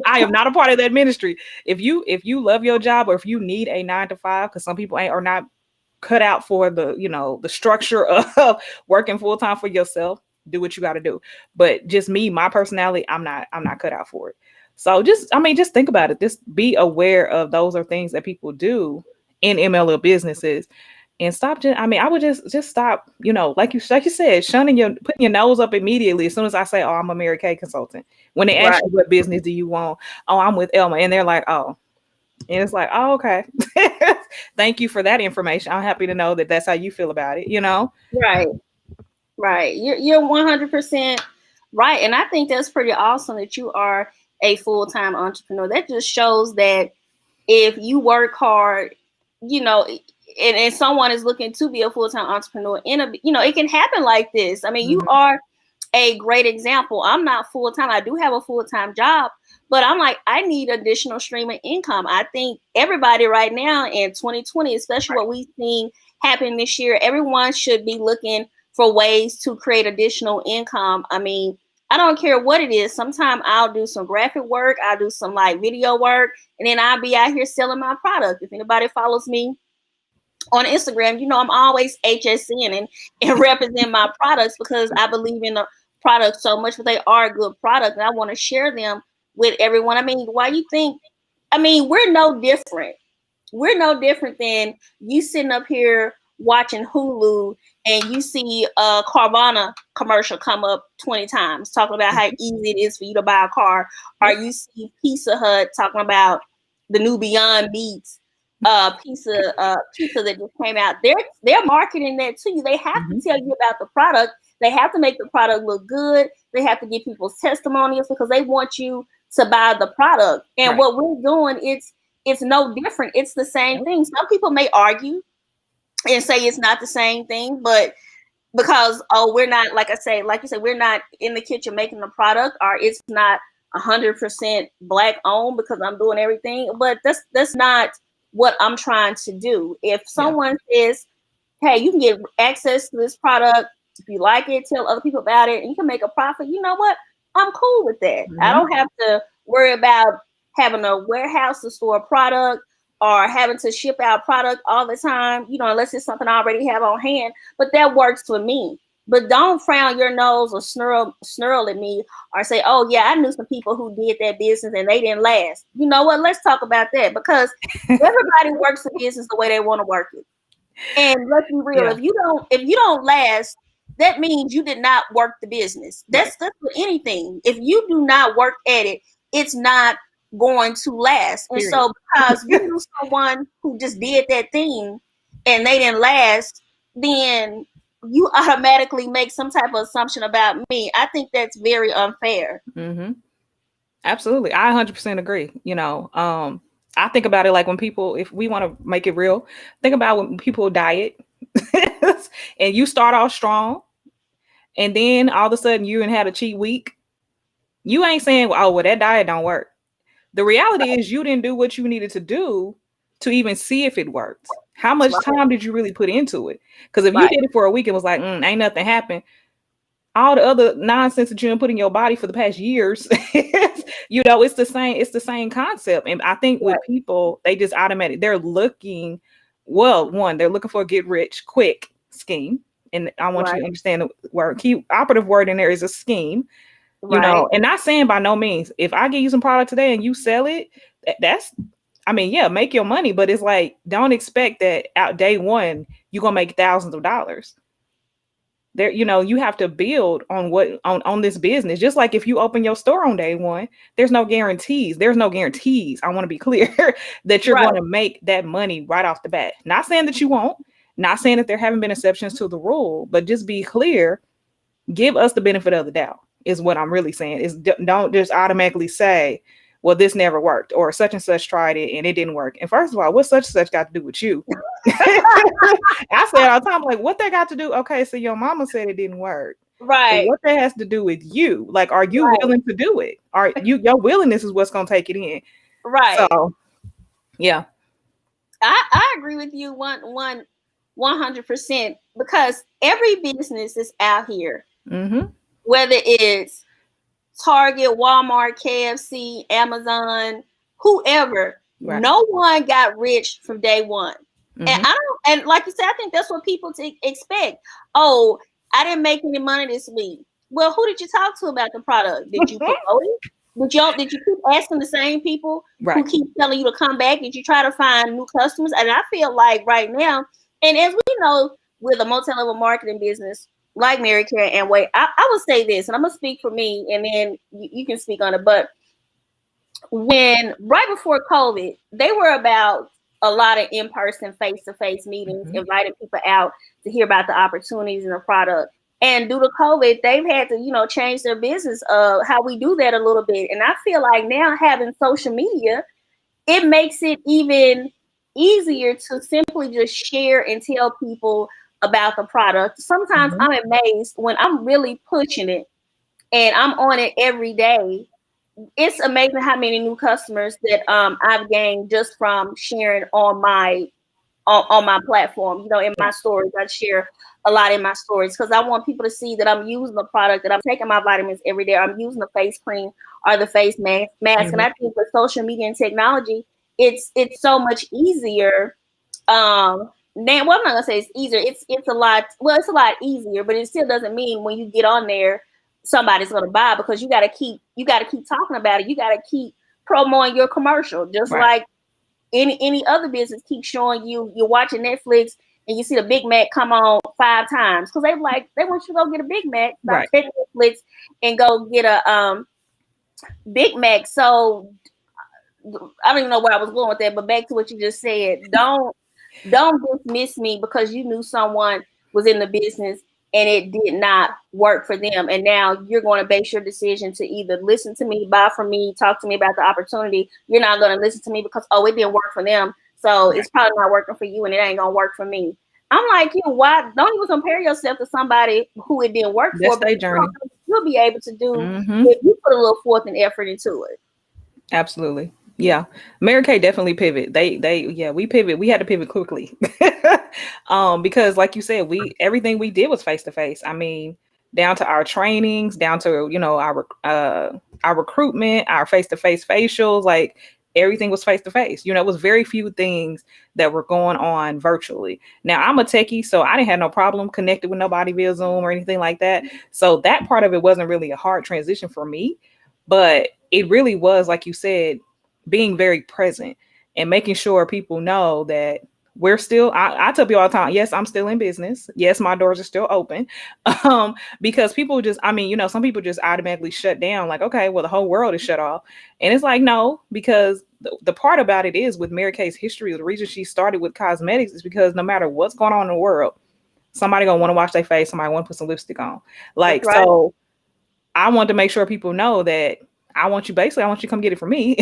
I am not a part of that ministry. If you love your job, or if you need a 9-to-5, because some people are not cut out for the, you know, the structure of working full time for yourself, do what you got to do. But just me, my personality, I'm not cut out for it. So just think about it. Just be aware of those are things that people do in MLM businesses, and stop. I would just stop, you know, like you said, putting your nose up immediately as soon as I say, oh, I'm a Mary Kay consultant. When they ask you what business do you want? Oh, I'm with Elma. And they're like, oh, and it's like, oh, okay. Thank you for that information. I'm happy to know that that's how you feel about it, you know? Right. You're 100% right. And I think that's pretty awesome that you are a full-time entrepreneur. That just shows that if you work hard, you know, and someone is looking to be a full-time entrepreneur it can happen like this. I mean, you are a great example. I'm not full-time. I do have a full-time job, but I'm like, I need additional stream of income. I think everybody right now in 2020, especially what we've seen happen this year, everyone should be looking for ways to create additional income. I mean, I don't care what it is. Sometimes I'll do some graphic work. I'll do some like video work, and then I'll be out here selling my product. If anybody follows me on Instagram, you know, I'm always HSN and represent my products because I believe in the product so much, but they are a good product and I want to share them with everyone. I mean, why you think, I mean, we're no different. We're no different than you sitting up here watching Hulu and you see a Carvana commercial come up 20 times talking about how easy it is for you to buy a car, or you see Pizza Hut talking about the new Beyond Meats pizza that just came out. They're marketing that to you. They have to tell you about the product. They have to make the product look good. They have to give people's testimonials because they want you to buy the product. And what we're doing, it's no different. It's the same thing. Some people may argue and say it's not the same thing, but because we're not, like you said, we're not in the kitchen making the product, or it's not 100% Black owned because I'm doing everything. But that's not what I'm trying to do. If someone says, hey, you can get access to this product, if you like it, tell other people about it, and you can make a profit, you know what? I'm cool with that. I don't have to worry about having a warehouse to store a product or having to ship out product all the time, you know, unless it's something I already have on hand. But that works for me. But don't frown your nose or snarl at me or say, oh, yeah, I knew some people who did that business and they didn't last. You know what? Let's talk about that, because everybody works the business the way they want to work it. And let's be real. If you don't last, that means you did not work the business. That's with anything. If you do not work at it, it's not going to last. And so because you knew someone who just did that thing and they didn't last, then you automatically make some type of assumption about me. I think that's very unfair. Absolutely. I 100% agree. You know, I think about it like when people, if we want to make it real, think about when people diet and you start off strong and then all of a sudden you had a cheat week. You ain't saying, oh, well, that diet don't work. The reality is you didn't do what you needed to do to even see if it worked. How much Right. time did you really put into it? Because if you Right. did it for a week and was like, ain't nothing happened, all the other nonsense that you done put in your body for the past years, you know, it's the same concept. And I think with Right. people, they just automatic, they're looking, well, one, they're looking for a get rich quick scheme. And I want you Right. to understand the word, key operative word in there is a scheme, you Right. know, and not saying by no means, if I give you some product today and you sell it, that's, I mean, yeah, make your money, but it's like, don't expect that out day one, you're going to make thousands of dollars. There, you know, you have to build on what on this business. Just like if you open your store on day one, there's no guarantees. There's no guarantees. I want to be clear that you're Right. going to make that money right off the bat. Not saying that you won't, not saying that there haven't been exceptions to the rule, but just be clear. Give us the benefit of the doubt is what I'm really saying. Is don't just automatically say, well, this never worked, or such and such tried it and it didn't work. And first of all, what's such and such got to do with you? I say it all the time, like, what that got to do? Okay, so your mama said it didn't work. But Right. what that has to do with you? Like, are you Right. willing to do it? Are you, your willingness is what's gonna take it in. Right. So yeah. I agree with you 100%, because every business is out here, whether it's Target, Walmart, KFC, Amazon, whoever. Right. No one got rich from day one. And I don't, and like you said, I think that's what people expect. Oh, I didn't make any money this week. Well, who did you talk to about the product? Did you promote it? Did you keep asking the same people who keep telling you to come back? Did you try to find new customers? And I feel like right now, and as we know, with a multi-level marketing business like Mary Kay and Amway, I would say this, and I'm gonna speak for me, and then you can speak on it. But when right before COVID, they were about a lot of in-person, face-to-face meetings, inviting people out to hear about the opportunities in the product. And due to COVID, they've had to, change their business of how we do that a little bit. And I feel like now having social media, it makes it even easier to simply just share and tell people about the product. Sometimes I'm amazed when I'm really pushing it and I'm on it every day. It's amazing how many new customers that I've gained just from sharing on my platform. In my stories, I share a lot in my stories because I want people to see that I'm using the product, that I'm taking my vitamins every day. I'm using the face cream or the face mask. And I think with social media and technology, it's so much easier. Now, well, I'm not gonna say it's easier. It's a lot. Well, it's a lot easier, but it still doesn't mean when you get on there, somebody's gonna buy, because you gotta keep talking about it. You gotta keep promoting your commercial, just like any other business. Keep showing you're watching Netflix and you see the Big Mac come on 5 times because they want you to go get a Big Mac. Stop taking Netflix and go get a Big Mac. So I don't even know where I was going with that, but back to what you just said. Don't dismiss me because you knew someone was in the business and it did not work for them. And now you're going to base your decision to either listen to me, buy from me, talk to me about the opportunity. You're not going to listen to me because, it didn't work for them, so it's probably not working for you and it ain't going to work for me. I'm like, why don't even compare yourself to somebody who it didn't work for? Their journey. You'll be able to do if you put a little forth and effort into it. Absolutely. Yeah. Mary Kay definitely pivot. We pivot. We had to pivot quickly. Because like you said, everything we did was face to face. I mean, down to our trainings, down to, our recruitment, our face to face facials, like everything was face to face. It was very few things that were going on virtually. Now I'm a techie, so I didn't have no problem connected with nobody via Zoom or anything like that. So that part of it wasn't really a hard transition for me, but it really was, like you said, being very present and making sure people know that we're still, I tell people all the time, yes, I'm still in business. Yes, my doors are still open. Because people just, some people just automatically shut down, like, okay, well, the whole world is shut off. And it's like, no, because the part about it is with Mary Kay's history, the reason she started with cosmetics is because no matter what's going on in the world, somebody gonna want to wash their face, somebody want to put some lipstick on. Like, so I want to make sure people know that I want you to come get it from me,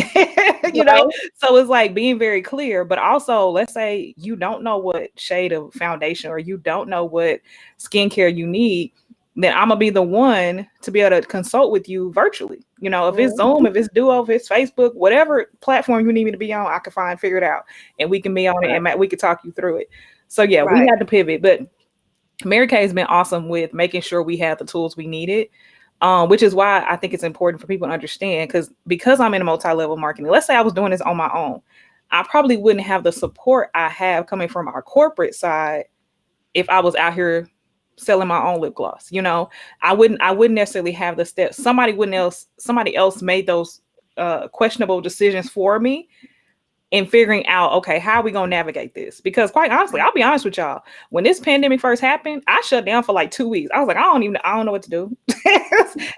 know? So it's like being very clear, but also let's say you don't know what shade of foundation or you don't know what skincare you need. then I'm gonna be the one to be able to consult with you virtually. You know, if it's Zoom, if it's Duo, if it's Facebook, whatever platform you need me to be on, I can figure it out, and we can be on it, and we can talk you through it. So yeah, we had to pivot, but Mary Kay has been awesome with making sure we have the tools we needed. Which is why I think it's important for people to understand, because I'm in a multi-level marketing. Let's say I was doing this on my own, I probably wouldn't have the support I have coming from our corporate side if I was out here selling my own lip gloss. You know, I wouldn't necessarily have the steps. Somebody else made those questionable decisions for me in figuring out, okay, how are we going to navigate this? Because quite honestly, I'll be honest with y'all, when this pandemic first happened, I shut down for like 2 weeks. I was like, I don't know what to do.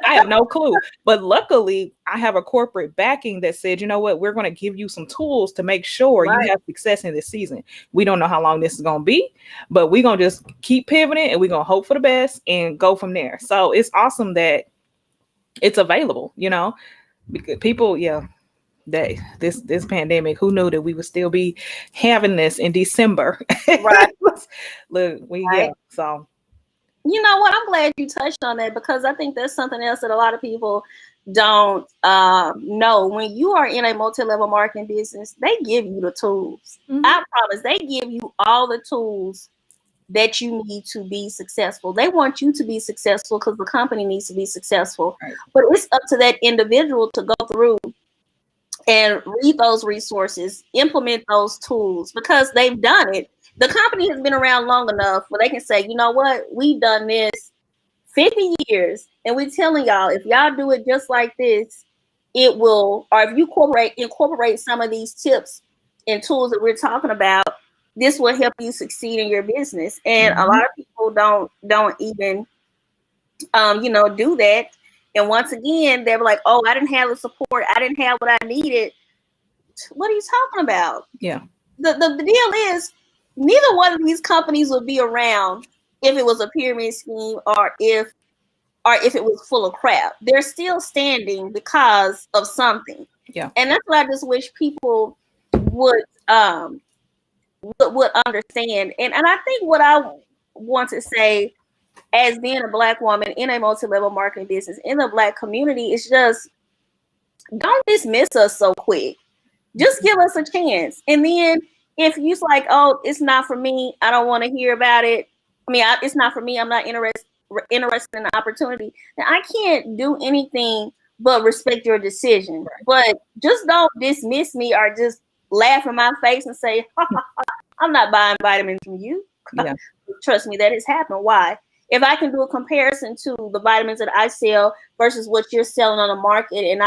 I have no clue. But luckily, I have a corporate backing that said, you know what, we're going to give you some tools to make sure you have success in this season. We don't know how long this is going to be, but we're going to just keep pivoting, and we're going to hope for the best and go from there. So it's awesome that it's available, you know, because people, this pandemic, who knew that we would still be having this in December? Right. Look, so you know what, I'm glad you touched on that, because I think that's something else that a lot of people don't know. When you are in a multi-level marketing business, they give you the tools. I promise, they give you all the tools that you need to be successful. They want you to be successful because the company needs to be successful. But it's up to that individual to go through and read those resources, implement those tools, because they've done it. The company has been around long enough where they can say, you know what, we've done this 50 years, and we're telling y'all, if y'all do it just like this, it will, or if you incorporate some of these tips and tools that we're talking about, this will help you succeed in your business. And a lot of people don't even, do that. And once again, they're like, oh, I didn't have the support. I didn't have what I needed. What are you talking about? Yeah. The deal is, neither one of these companies would be around if it was a pyramid scheme or if it was full of crap. They're still standing because of something. Yeah. And that's what I just wish people would understand. And I think what I want to say, as being a Black woman in a multi-level marketing business in the Black community, is just don't dismiss us so quick. Just give us a chance. And then if you're like, oh, it's not for me, I don't want to hear about it. I mean, it's not for me, I'm not interested in the opportunity, then I can't do anything but respect your decision. But just don't dismiss me or just laugh in my face and say, I'm not buying vitamins from you. Yeah. Trust me, that has happened. Why? If I can do a comparison to the vitamins that I sell versus what you're selling on the market, and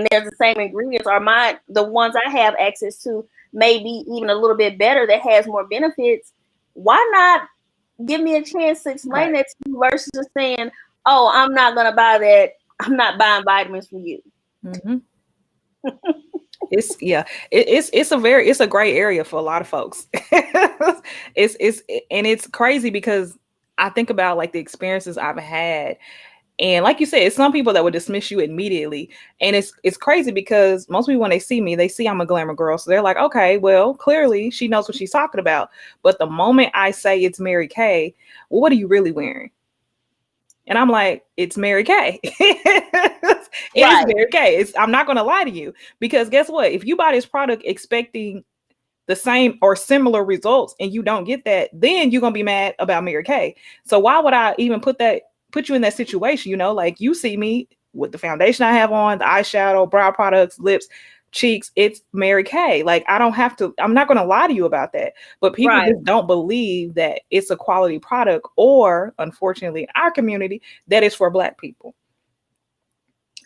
there's the same ingredients, or the ones I have access to maybe even a little bit better, that has more benefits, why not give me a chance to explain that to you versus just saying, oh, I'm not going to buy that. I'm not buying vitamins from you. It's a gray area for a lot of folks. It's crazy because I think about like the experiences I've had, and like you said, it's some people that would dismiss you immediately, and it's crazy because most people, when they see me, they see I'm a glamour girl, so they're like, okay, well, clearly she knows what she's talking about. But the moment I say it's Mary Kay, well, what are you really wearing? And I'm like, it's Mary Kay. It's Mary Kay. I'm not going to lie to you, because guess what? If you buy this product expecting the same or similar results and you don't get that, then you're going to be mad about Mary Kay. So why would I even put you in that situation? You know, like, you see me with the foundation I have on, the eyeshadow, brow products, lips, cheeks, it's Mary Kay. Like, I'm not going to lie to you about that. But people just don't believe that it's a quality product, or unfortunately in our community, that is for Black people.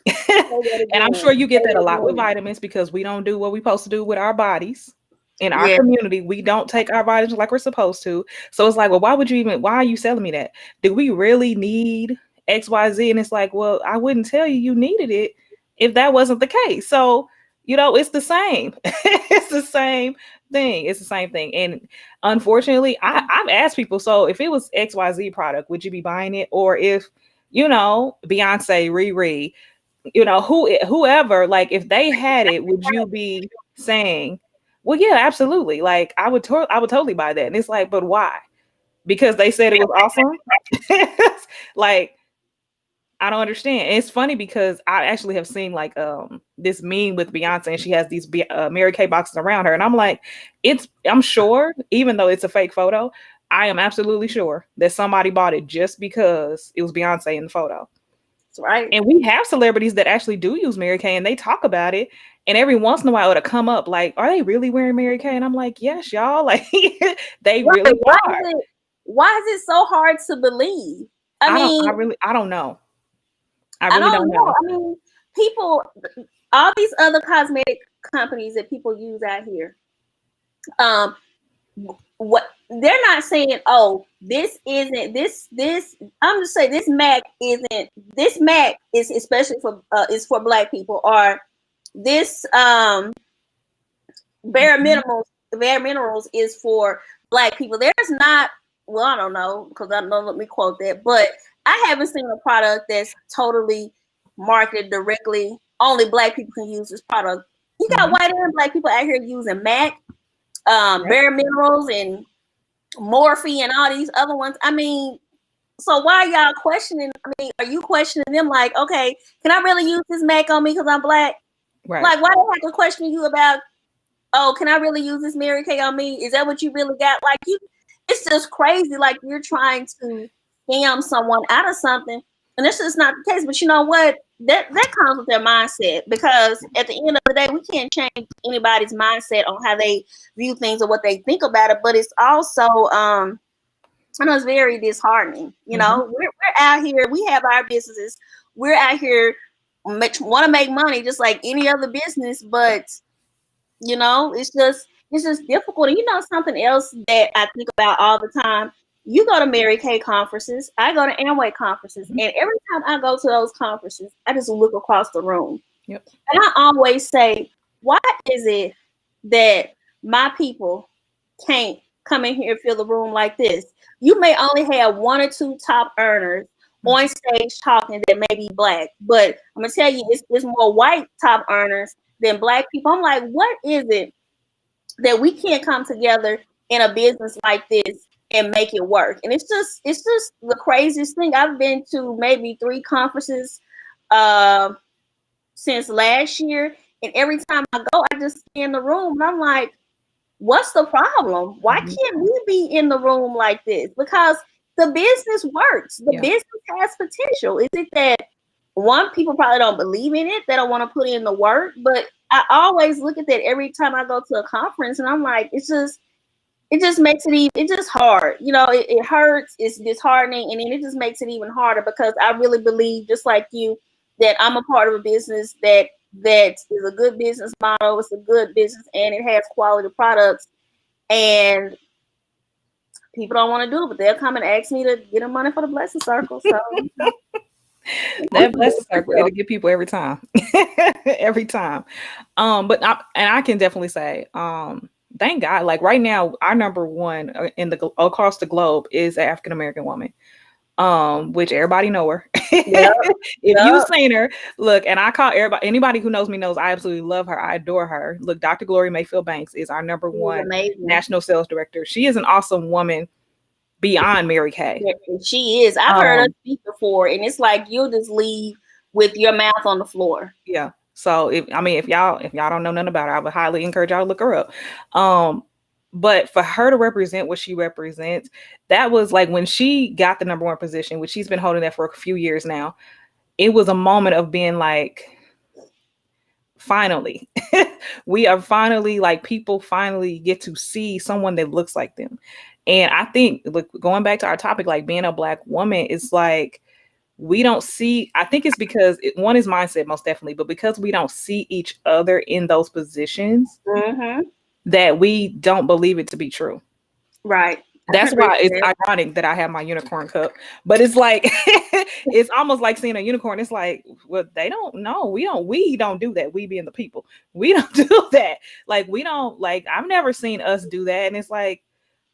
And I'm sure you get that a lot with vitamins, because we don't do what we're supposed to do with our bodies. In our community, we don't take our vitamins like we're supposed to. So it's like, well, why are you selling me that? Do we really need XYZ? And it's like, well, I wouldn't tell you needed it if that wasn't the case. So, you know, it's the same. It's the same thing. It's the same thing. And unfortunately, I've asked people, so if it was XYZ product, would you be buying it? Or if, you know, Beyonce, Riri, you know, whoever, like, if they had it, would you be saying, well, yeah, absolutely. Like, I would totally buy that. And it's like, but why? because they said it was awesome. Like, I don't understand. And it's funny because I actually have seen like this meme with Beyonce, and she has these Mary Kay boxes around her, and I'm like, I'm sure, even though it's a fake photo, I am absolutely sure that somebody bought it just because it was Beyonce in the photo. That's right. And we have celebrities that actually do use Mary Kay, and they talk about it. And every once in a while it'll come up like, are they really wearing Mary Kay? And I'm like, yes, y'all. Like, they really are. Why is it so hard to believe? I don't know. I don't know. I mean, people, all these other cosmetic companies that people use out here, what they're not saying, oh, this isn't this. I'm just saying this MAC isn't. This MAC is especially for is for Black people, or this bare minerals is for Black people. There's not. Well, I don't know, because I don't know. Let me quote that, but I haven't seen a product that's totally marketed directly. Only Black people can use this product. You got white and Black people out here using MAC, bare minerals, and Morphe, and all these other ones. I mean, so why y'all questioning? I mean, are you questioning them like, okay, can I really use this MAC on me because I'm Black? Right. Like, why do I have to question you about, oh, can I really use this Mary Kay on me? Is that what you really got? Like, it's just crazy. Like, you're trying to scam someone out of something, and this is not the case. But you know what? That comes with their mindset, because at the end of the day, we can't change anybody's mindset on how they view things or what they think about it. But it's also, I know it's very disheartening. You know, we're out here, we have our businesses, we're out here want to make money just like any other business, but you know, it's just difficult. And you know, something else that I think about all the time. You go to Mary Kay conferences, I go to Amway conferences, and every time I go to those conferences, I just look across the room. Yep. And I always say, why is it that my people can't come in here and fill the room like this? You may only have one or two top earners on stage talking that may be Black, but I'm gonna tell you, it's more white top earners than Black people. I'm like, what is it that we can't come together in a business like this and make it work? And it's just the craziest thing. I've been to maybe 3 conferences since last year, and every time I go, I just stay in the room and I'm like, what's the problem? Why can't we be in the room like this? Because the business works. The business has potential. Is it that people probably don't believe in it, they don't want to put in the work? But I always look at that every time I go to a conference, and I'm like, it just makes it's just hard. You know, it hurts, it's disheartening, and then it just makes it even harder, because I really believe, just like you, that I'm a part of a business that is a good business model, it's a good business, and it has quality products, and people don't want to do it, but they'll come and ask me to get them money for the blessing circle. So that blessing circle, it'll get people every time. Every time. But I can definitely say, thank God, like right now, our number one across the globe is an African American woman, which everybody know her. You've seen her, look, and I call anybody who knows me knows I absolutely love her. I adore her. Look, Dr. Glory Mayfield Banks is our number one national sales director. She is an awesome woman beyond Mary Kay. Yeah, she is. I've heard her speak before, and it's like you'll just leave with your mouth on the floor. Yeah. So if y'all don't know nothing about her, I would highly encourage y'all to look her up. But for her to represent what she represents, that was like when she got the number one position, which she's been holding that for a few years now. It was a moment of being like, finally, we are finally, like, people finally get to see someone that looks like them. And I think, look, going back to our topic, like being a Black woman, it's like, we don't see, I think it's because one is mindset, most definitely, but because we don't see each other in those positions, that we don't believe it to be true. Right. That's why it's ironic that I have my unicorn cup, but it's like, it's almost like seeing a unicorn. It's like, well, they don't know. We don't do that. We being the people, we don't do that. Like, we don't, like, I've never seen us do that. And it's like,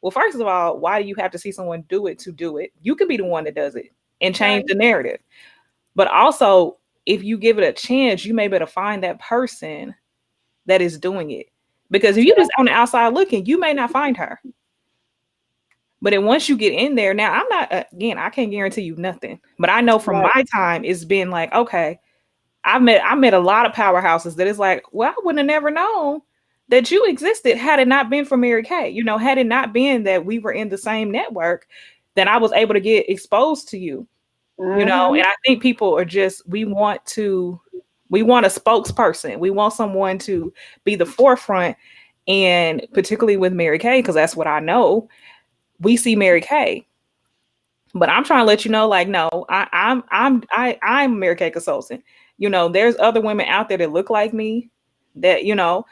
well, first of all, why do you have to see someone do it to do it? You can be the one that does it and change the narrative. But also, if you give it a chance, you may be able to find that person that is doing it. Because if you just on the outside looking, you may not find her. But then once you get in there, now I'm not, again, I can't guarantee you nothing, but I know from my time, it's been like, okay, I met a lot of powerhouses that is like, well, I wouldn't have never known that you existed had it not been for Mary Kay. You know, had it not been that we were in the same network, then I was able to get exposed to you. You know, and I think people are just, we want a spokesperson. We want someone to be the forefront. And particularly with Mary Kay, because that's what I know, we see Mary Kay. But I'm trying to let you know, like, no, I'm a Mary Kay consultant. You know, there's other women out there that look like me that, you know,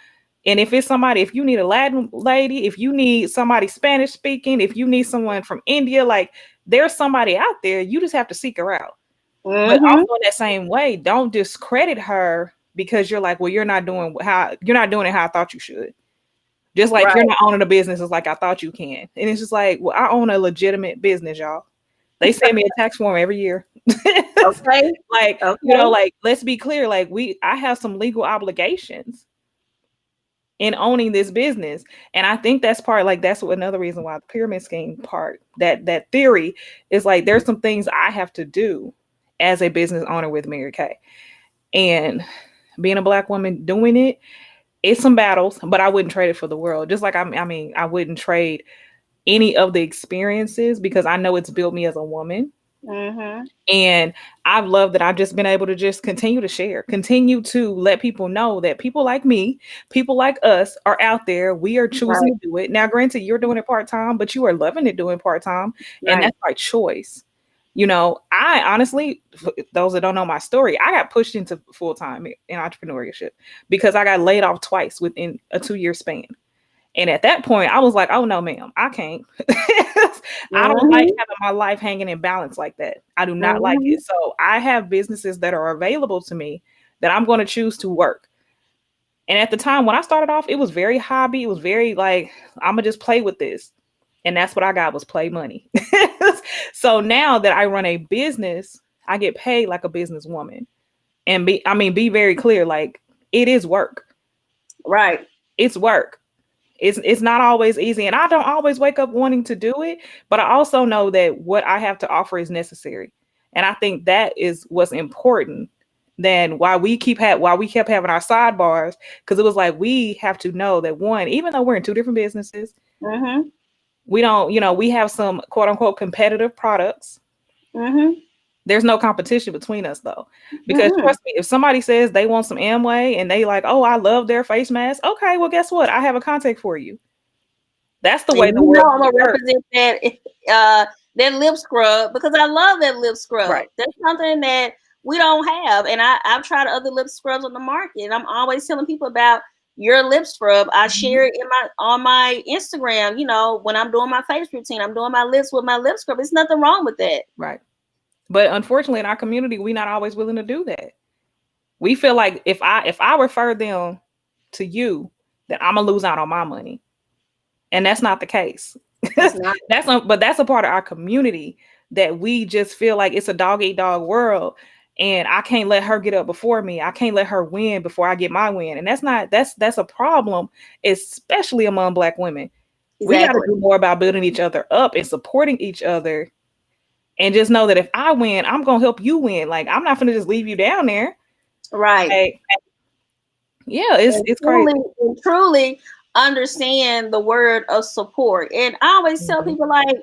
and if it's somebody, if you need a Latin lady, if you need somebody Spanish speaking, if you need someone from India, like there's somebody out there, you just have to seek her out. But also in that same way, don't discredit her because you're like, well, you're not doing it how I thought you should. Just like you're not owning a business as like I thought you can. And it's just like, well, I own a legitimate business, y'all. They send me a tax form every year. Okay. Like, you know, like, let's be clear. Like I have some legal obligations in owning this business. And I think that's part, like, that's another reason why the pyramid scheme part, that theory is like, there's some things I have to do as a business owner with Mary Kay. And being a Black woman doing it, it's some battles, but I wouldn't trade it for the world. Just like, I mean, I wouldn't trade any of the experiences because I know it's built me as a woman. And I've loved that I've just been able to just continue to share, continue to let people know that people like me, people like us are out there. We are choosing to do it. Now, granted, you're doing it part-time, but you are loving it doing part-time. And that's by choice. You know, I honestly, those that don't know my story, I got pushed into full-time in entrepreneurship because I got laid off twice within a 2-year span. And at that point, I was like, oh, no, ma'am, I can't. I don't like having my life hanging in balance like that. I do not like it. So I have businesses that are available to me that I'm going to choose to work. And at the time when I started off, it was very hobby. It was very like, I'm going to just play with this. And that's what I got was play money. So now that I run a business, I get paid like a businesswoman. And be very clear, like it is work. Right. It's work. It's not always easy. And I don't always wake up wanting to do it, but I also know that what I have to offer is necessary. And I think that is what's important than why we kept having our sidebars. Cause it was like, we have to know that one, even though we're in two different businesses, we don't, you know, we have some quote unquote competitive products. There's no competition between us though, because trust me, if somebody says they want some Amway and they like, oh, I love their face mask. Okay, well, guess what? I have a contact for you. That's the way the world. I'm gonna represent that lip scrub because I love that lip scrub. Right. That's something that we don't have, and I've tried other lip scrubs on the market, and I'm always telling people about your lip scrub. I share it on my Instagram. You know, when I'm doing my face routine, I'm doing my lips with my lip scrub. There's nothing wrong with that. Right. But unfortunately, in our community, we're not always willing to do that. We feel like if I refer them to you, then I'm gonna lose out on my money, and that's not the case. But that's a part of our community that we just feel like it's a dog eat dog world, and I can't let her get up before me. I can't let her win before I get my win, and that's a problem, especially among Black women. Exactly. We got to do more about building each other up and supporting each other. And just know that if I win, I'm going to help you win. Like, I'm not going to just leave you down there. Right. Like, yeah, it's crazy. Truly understand the word of support. And I always tell people, like,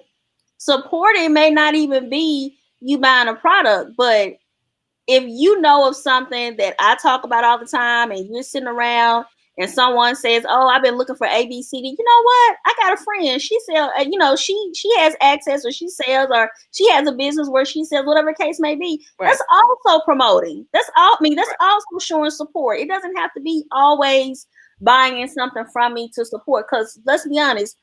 supporting may not even be you buying a product, but if you know of something that I talk about all the time and you're sitting around and someone says, oh, I've been looking for ABCD. You know what? I got a friend. She sells, you know, she has access, or she sells, or she has a business where she sells, whatever case may be. Right. That's also promoting. That's also showing support. It doesn't have to be always buying in something from me to support. Because let's be honest,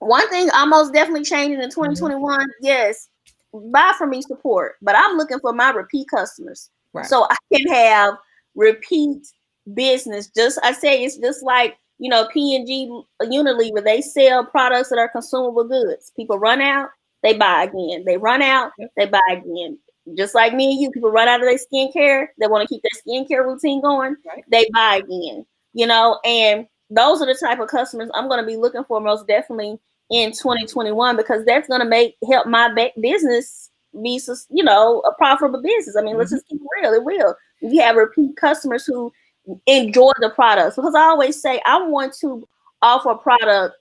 one thing I most definitely changing in 2021, yes, buy from me, support. But I'm looking for my repeat customers. Right. So I can have repeat business. It's just like, you know, P&G, Unilever, they sell products that are consumable goods. People run out, they buy again. They run out, they buy again. Just like me and you, people run out of their skincare, they want to keep their skincare routine going, they buy again. You know, and those are the type of customers I'm going to be looking for most definitely in 2021, because that's going to help my business be, a profitable business. I mean, let's just keep it real. It will. You have repeat customers who enjoy the products, because I always say I want to offer a product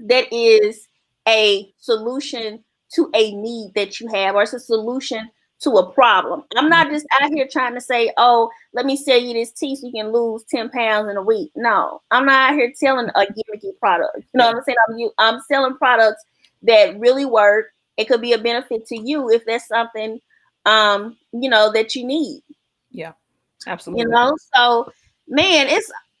that is a solution to a need that you have, or it's a solution to a problem. I'm not just out here trying to say, oh, let me sell you this tea so you can lose 10 pounds in a week. No, I'm not out here selling a gimmicky product. You know what I'm saying? I'm selling products that really work. It could be a benefit to you if that's something, that you need. Yeah, absolutely. So man,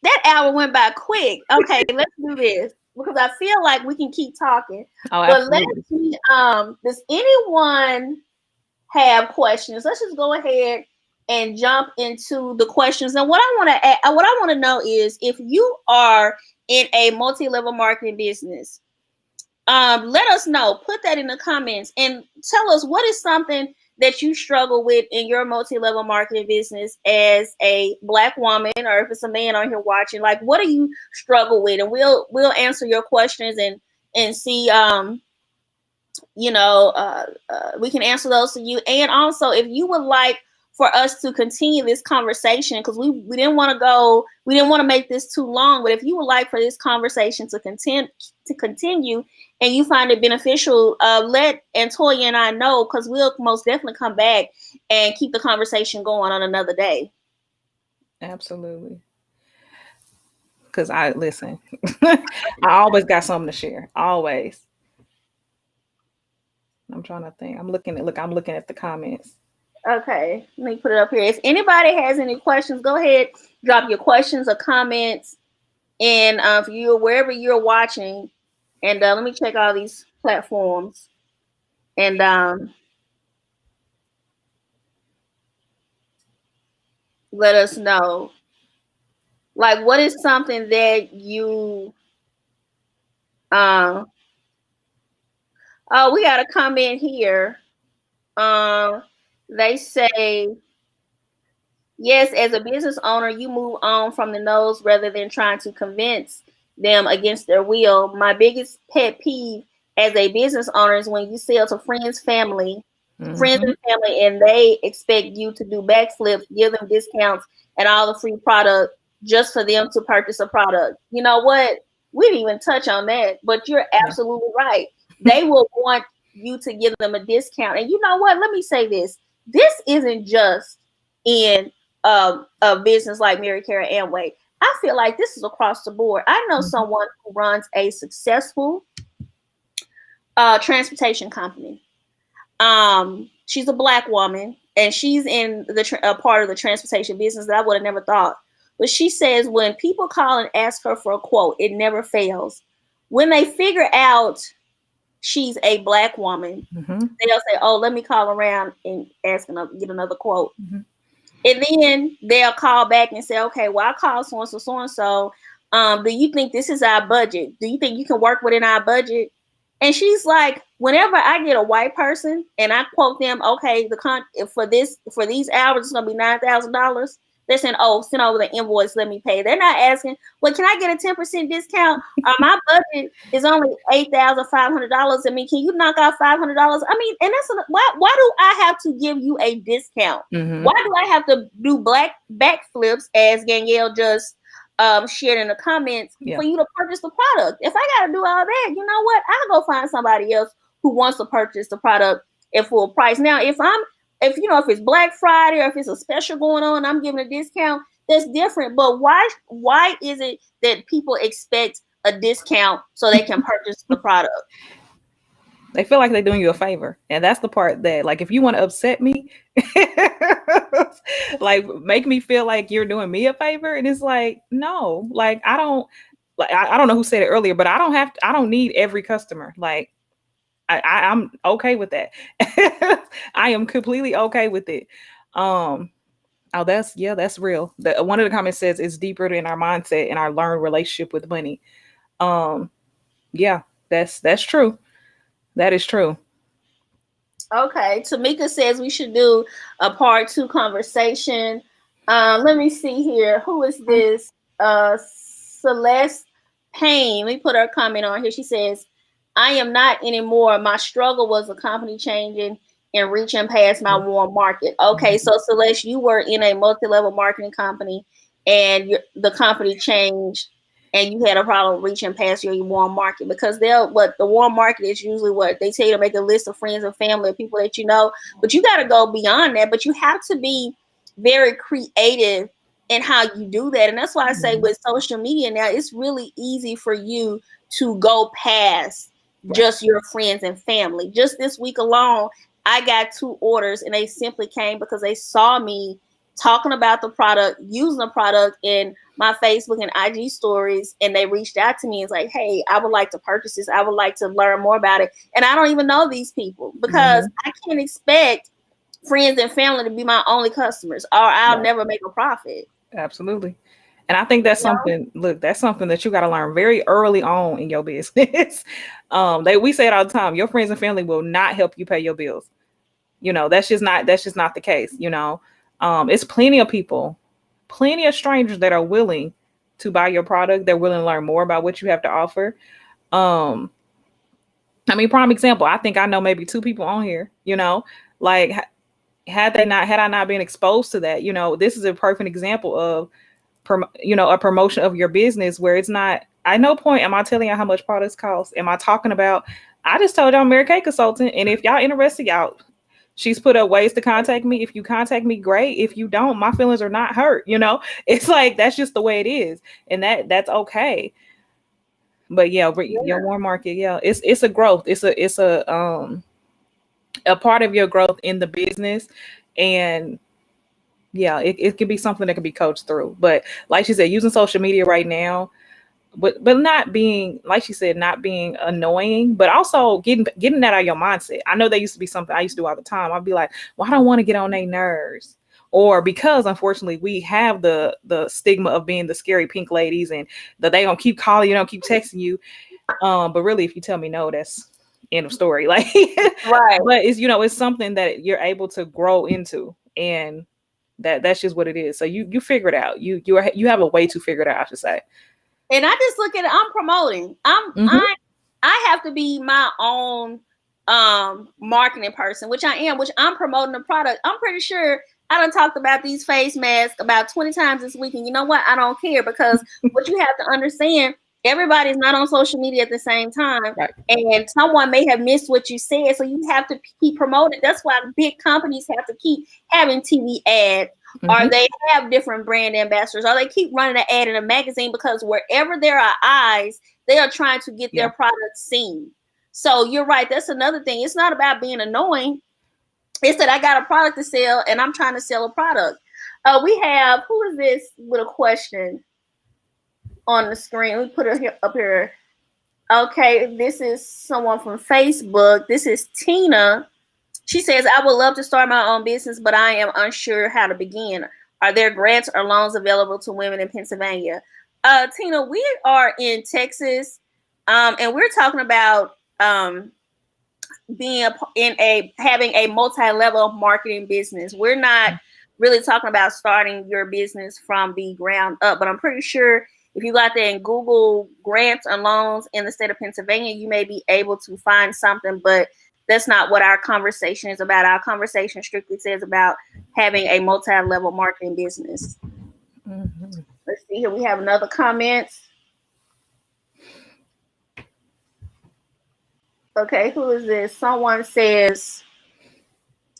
that hour went by quick. Okay, let's do this, because I feel like we can keep talking. Oh, but absolutely. let's see, does anyone have questions? Let's just go ahead and jump into the questions. And what I want to know is, if you are in a multi-level marketing business, let us know. Put that in the comments and tell us what is something that you struggle with in your multi-level marketing business as a Black woman, or if it's a man on here watching, like, what do you struggle with? And we'll answer your questions and see, we can answer those to you. And also, if you would like for us to continue this conversation, because we didn't want to make this too long, but if you would like for this conversation to continue and you find it beneficial, let Antoya and I know, because we'll most definitely come back and keep the conversation going on another day. Absolutely. Because I always got something to share. Always. I'm trying to think. I'm looking at the comments. Okay, let me put it up here. If anybody has any questions, go ahead, drop your questions or comments, and for you, wherever you're watching. And let me check all these platforms, and let us know, like, what is something that you oh, we got a comment here. They say, yes, as a business owner, you move on from the nose rather than trying to convince them against their will. My biggest pet peeve as a business owner is when you sell to friends and family, and they expect you to do backflips, give them discounts and all the free product just for them to purchase a product. You know what? We didn't even touch on that, but you're absolutely right. They will want you to give them a discount. And you know what? Let me say this. This isn't just in a business like Mary Kay Amway. I feel like this is across the board. I know someone who runs a successful transportation company. She's a Black woman, and she's in the part of the transportation business that I would have never thought. But she says when people call and ask her for a quote, it never fails. When they figure out she's a Black woman, they'll say, "Oh, let me call around and get another quote." And then they'll call back and say, "Okay, well, I called so and so. Do you think this is our budget? Do you think you can work within our budget?" And she's like, whenever I get a white person and I quote them, okay, for these hours it's gonna be $9,000. They're saying, "Oh, send over the invoice, let me pay." They're not asking, "Well, can I get a 10% discount? My budget is only $8,500. I mean, can you knock out $500?" I mean, and that's why do I have to give you a discount? Why do I have to do backflips, as Danielle just shared in the comments, for you to purchase the product? If I got to do all that, you know what? I'll go find somebody else who wants to purchase the product at full price. Now, if it's Black Friday or if it's a special going on, I'm giving a discount. That's different. But why is it that people expect a discount so they can purchase the product? They feel like they're doing you a favor. And that's the part that, like, if you want to upset me, like, make me feel like you're doing me a favor. And it's like, no, like, I don't know who said it earlier, but I don't need every customer. Like, I'm okay with that. I am completely okay with it. That's real. One of the comments says it's deeper than our mindset and our learned relationship with money. That's true. That is true. Okay, Tamika says we should do a part 2 conversation. Let me see here. Who is this? Celeste Payne. Let me put her comment on here. She says, I am not anymore. My struggle was the company changing and reaching past my warm market. Okay, so Celeste, you were in a multi-level marketing company, and the company changed, and you had a problem reaching past your warm market, because what the warm market is usually what they tell you to make a list of friends and family, people that you know, but you got to go beyond that. But you have to be very creative in how you do that, and that's why I say with social media now, it's really easy for you to go past just your friends and family. Just this week alone, I got 2 orders, and they simply came because they saw me talking about the product, using the product in my Facebook and IG stories, and they reached out to me and was like, hey, I would like to purchase this. I would like to learn more about it. And I don't even know these people, because I can't expect friends and family to be my only customers, or I'll never make a profit. Absolutely. And I think that's something, look, that's something that you got to learn very early on in your business. We say it all the time, your friends and family will not help you pay your bills. You know, that's just not the case. You know, it's plenty of people, plenty of strangers that are willing to buy your product. They're willing to learn more about what you have to offer. I mean, prime example, I think I know maybe 2 people on here, you know, like had I not been exposed to that, you know, this is a perfect example of, a promotion of your business where it's not, at no point am I telling you how much products cost. Am I talking about, I just told y'all Mary Kay consultant. And if y'all interested, she's put up ways to contact me. If you contact me, great. If you don't, my feelings are not hurt. You know, it's like, that's just the way it is. And that's okay. But your warm market, it's a growth. It's a part of your growth in the business. And it could be something that can be coached through. But like she said, using social media right now, but not being, like she said, not being annoying, but also getting that out of your mindset. I know that used to be something I used to do all the time. I'd be like, well, I don't want to get on their nerves. Or because unfortunately we have the stigma of being the scary pink ladies, and that they gonna keep calling you, don't keep texting you. But really, if you tell me no, that's end of story. Like, right. But it's, it's something that you're able to grow into, and that's just what it is. So you figure it out. You have a way to figure it out, I should say. And I just look at it, I'm promoting. I have to be my own marketing person, which I am, which I'm promoting the product. I'm pretty sure I done talked about these face masks about 20 times this week. And you know what? I don't care, because what you have to understand, everybody's not on social media at the same time. Right. And someone may have missed what you said. So you have to keep promoting. That's why big companies have to keep having TV ads, or they have different brand ambassadors, or they keep running an ad in a magazine, because wherever there are eyes, they are trying to get their product seen. So you're right. That's another thing. It's not about being annoying. It's that I got a product to sell, and I'm trying to sell a product. We have, who is this with a question on the screen? We put her up here. Okay, this is someone from Facebook. This is Tina. She says, I would love to start my own business, but I am unsure how to begin. Are there grants or loans available to women in Pennsylvania? Tina, we are in Texas, and we're talking about having a multi-level marketing business. We're not really talking about starting your business from the ground up, but I'm pretty sure if you go out there and Google grants and loans in the state of Pennsylvania, you may be able to find something, but that's not what our conversation is about. Our conversation strictly says about having a multi-level marketing business. Let's see here. We have another comment. Okay, who is this? Someone says,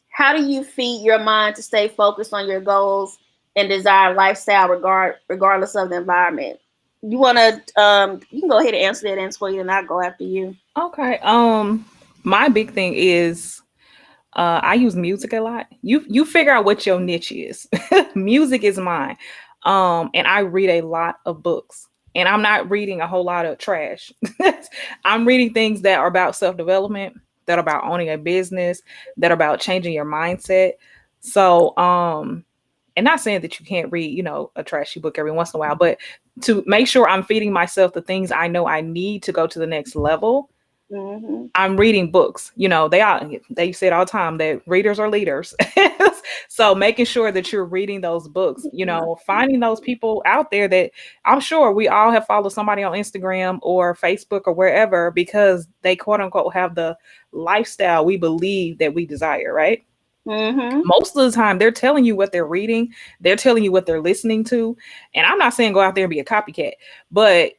how do you feed your mind to stay focused on your goals and desired lifestyle regardless of the environment? You want to, you can go ahead and answer that, Antoine, and I'll go after you. Okay. My big thing is, I use music a lot. You figure out what your niche is. Music is mine. And I read a lot of books, and I'm not reading a whole lot of trash. I'm reading things that are about self-development, that are about owning a business, that are about changing your mindset. So, and not saying that you can't read, a trashy book every once in a while, but to make sure I'm feeding myself the things I know I need to go to the next level, I'm reading books. They say it all the time that readers are leaders. So making sure that you're reading those books, finding those people out there that I'm sure we all have followed somebody on Instagram or Facebook or wherever because they quote unquote have the lifestyle we believe that we desire, right? Most of the time they're telling you what they're reading, they're telling you what they're listening to. And I'm not saying go out there and be a copycat, but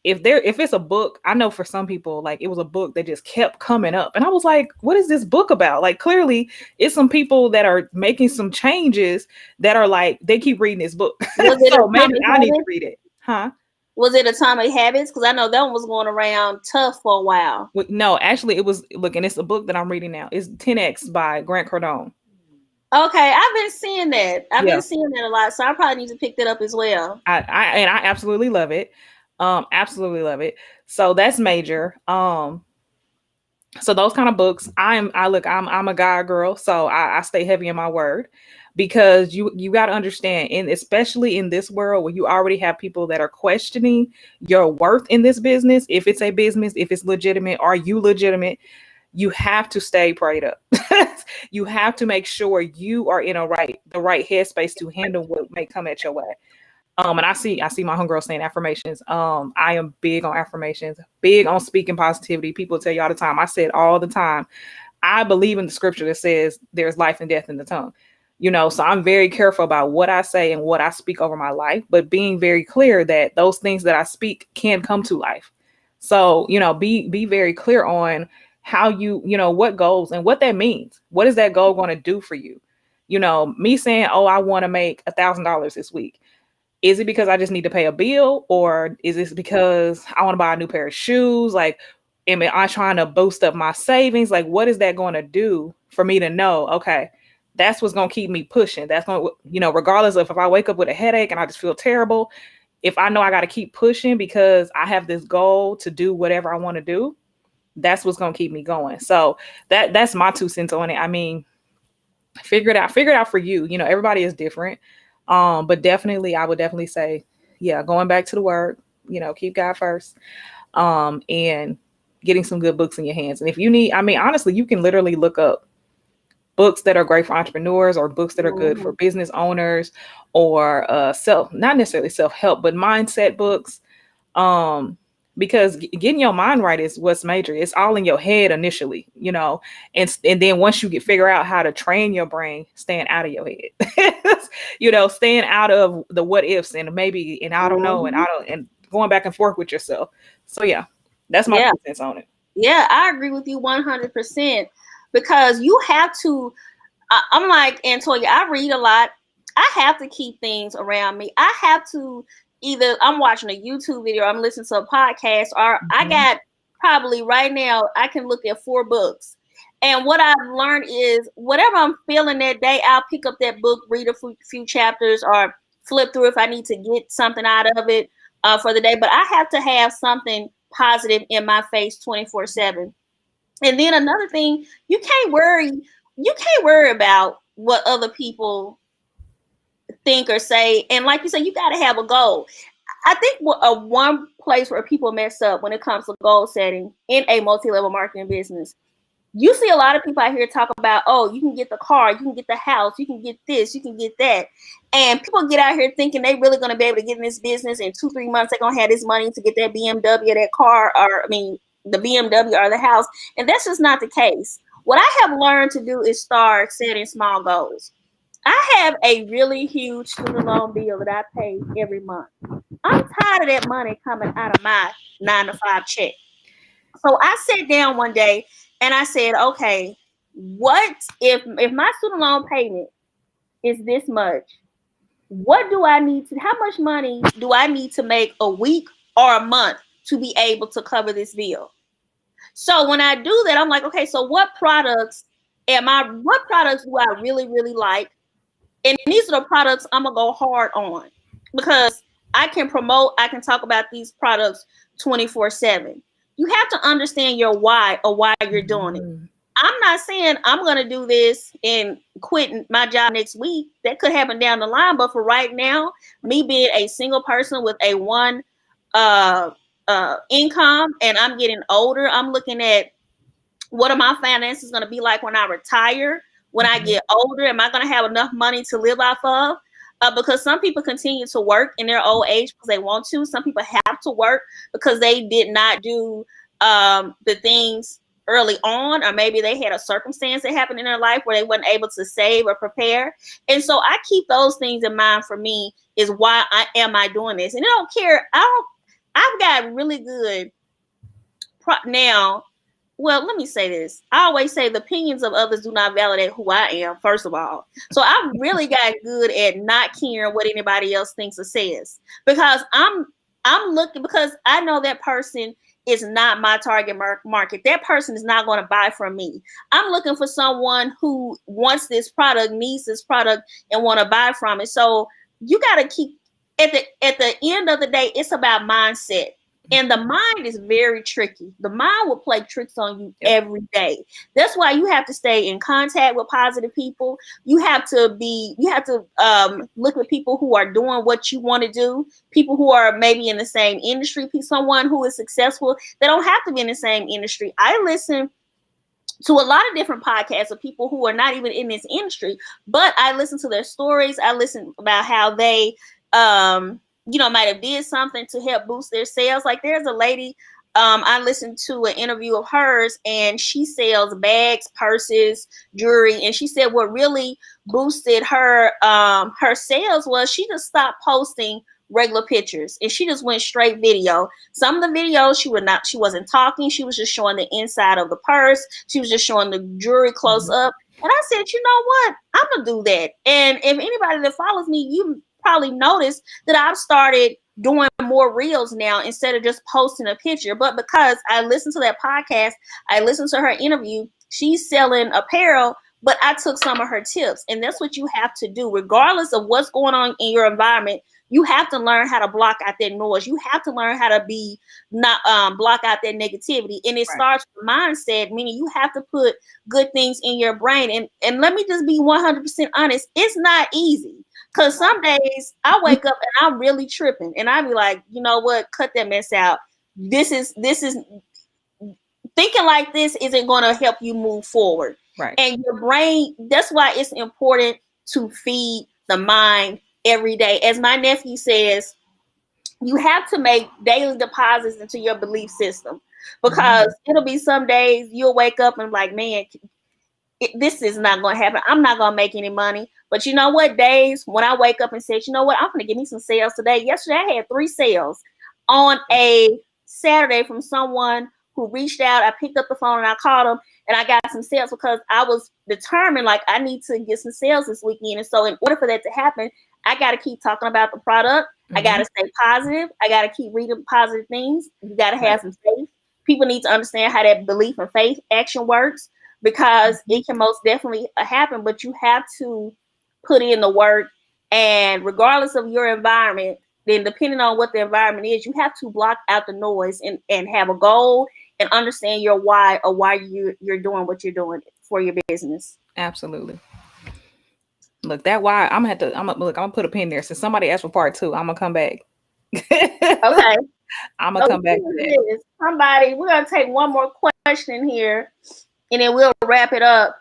if it's a book, I know for some people, like it was a book that just kept coming up. And I was like, what is this book about? Like clearly it's some people that are making some changes that are like, they keep reading this book. So maybe I need to read it. Huh? Was it Atomic Habits? Because I know that one was going around tough for a while. No, actually it was, look, and it's a book that I'm reading now. It's 10X by Grant Cardone. Okay, I've been seeing that. I've been seeing that a lot. So I probably need to pick that up as well. I absolutely love it. Absolutely love it. So that's major. So those kind of books, I'm a God girl, so I stay heavy in my word because you got to understand, and especially in this world where you already have people that are questioning your worth in this business, if it's a business, if it's legitimate, are you legitimate? You have to stay prayed up. You have to make sure you are in the right headspace to handle what may come at your way. And I see my homegirl saying affirmations. I am big on affirmations, big on speaking positivity. People tell you all the time. I say it all the time. I believe in the scripture that says there's life and death in the tongue. So I'm very careful about what I say and what I speak over my life, but being very clear that those things that I speak can come to life. So, be very clear on how what goals and what that means. What is that goal going to do for you? Me saying, oh, I want to make $1,000 this week. Is it because I just need to pay a bill, or is this because I want to buy a new pair of shoes? Like, am I trying to boost up my savings? Like, what is that going to do for me to know, okay, that's what's going to keep me pushing. That's going to, regardless of if I wake up with a headache and I just feel terrible, if I know I got to keep pushing because I have this goal to do whatever I want to do, that's what's going to keep me going. So that's my 2 cents on it. I mean, figure it out for you. Everybody is different. But definitely, I would definitely say, going back to the word, keep God first, and getting some good books in your hands. And if you need, I mean, honestly, you can literally look up books that are great for entrepreneurs or books that are good for business owners or, not necessarily self-help, but mindset books. Because getting your mind right is what's major. It's all in your head initially, and then once you figure out how to train your brain, staying out of your head, staying out of the what ifs and maybe, and I don't know, and going back and forth with yourself. So that's my 2 cents on it. Yeah, I agree with you 100% because you have to, I'm like, Antoya, I read a lot. I have to keep things around me. I have to, either I'm watching a YouTube video, I'm listening to a podcast, or I got probably right now, I can look at 4 books. And what I've learned is whatever I'm feeling that day, I'll pick up that book, read a few chapters, or flip through if I need to get something out of it for the day. But I have to have something positive in my face 24/7. And then another thing, you can't worry about what other people think or say. And like you said, you got to have a goal. I think one place where people mess up when it comes to goal setting in a multi-level marketing business, you see a lot of people out here talk about, oh, you can get the car, you can get the house, you can get this, you can get that. And people get out here thinking they really going to be able to get in this business in 2-3 months. They're going to have this money to get that BMW, that car, the BMW or the house. And that's just not the case. What I have learned to do is start setting small goals. I have a really huge student loan bill that I pay every month. I'm tired of that money coming out of my 9-to-5 check. So I sat down one day and I said, okay, what if my student loan payment is this much? How much money do I need to make a week or a month to be able to cover this bill? So when I do that, I'm like, okay, so what products do I really, really like? And these are the products I'm going to go hard on because I can talk about these products 24/7. You have to understand your why or why you're doing it. I'm not saying I'm going to do this and quit my job next week. That could happen down the line. But for right now, me being a single person with a one income and I'm getting older, I'm looking at what are my finances going to be like when I retire, when I get older? Am I going to have enough money to live off of? Because some people continue to work in their old age because they want to. Some people have to work because they did not do the things early on, or maybe they had a circumstance that happened in their life where they weren't able to save or prepare. And so I keep those things in mind. For me, is why I doing this, and I don't care. I've got really good now. Well, let me say this. I always say the opinions of others do not validate who I am, first of all. So I've really got good at not caring what anybody else thinks or says, because I'm looking, because I know that person is not my target market. That person is not going to buy from me. I'm looking for someone who wants this product, needs this product, and want to buy from it. So you got to keep, at the end of the day, it's about mindset. And the mind is very tricky. The mind will play tricks on you every day. That's why you have to stay in contact with positive people. You have to look at people who are doing what you want to do, people who are maybe in the same industry, someone who is successful. They don't have to be in the same industry. I listen to a lot of different podcasts of people who are not even in this industry, but I listen to their stories. I listen about how they, might have did something to help boost their sales. Like there's a lady, I listened to an interview of hers, and she sells bags, purses, jewelry. And she said what really boosted her sales was she just stopped posting regular pictures and she just went straight video. Some of the videos she wasn't talking. She was just showing the inside of the purse. She was just showing the jewelry close up. And I said, you know what? I'm going to do that. And if anybody that follows me, you probably noticed that I've started doing more reels now instead of just posting a picture. But because I listened to that podcast, I listened to her interview, she's selling apparel, but I took some of her tips. And that's what you have to do. Regardless of what's going on in your environment, you have to learn how to block out that noise. You have to learn how to block out that negativity. And it starts with mindset, meaning you have to put good things in your brain. And let me just be 100% honest. It's not easy. Because some days I wake up and I'm really tripping. And I be like, you know what? Cut that mess out. This is thinking like this isn't going to help you move forward. Right. And your brain, that's why it's important to feed the mind every day. As my nephew says, you have to make daily deposits into your belief system, because it'll be some days you'll wake up and like, man, this is not going to happen. I'm not going to make any money. But you know what? Days when I wake up and say, you know what? I'm going to give me some sales today. Yesterday, I had 3 sales on a Saturday from someone who reached out. I picked up the phone and I called them, and I got some sales because I was determined, like, I need to get some sales this weekend. And so in order for that to happen, I got to keep talking about the product. I got to stay positive. I got to keep reading positive things. You got to have some faith. People need to understand how that belief and faith action works, because it can most definitely happen, but you have to put in the work. And regardless of your environment, then depending on what the environment is, you have to block out the noise and have a goal and understand your why, or why you're doing what you're doing for your business. Absolutely. Look, that why I'm gonna put a pin there. Since somebody asked for part 2, I'm gonna come back. Okay. I'm gonna come back to that. Somebody, we're gonna take one more question here, and then we'll wrap it up.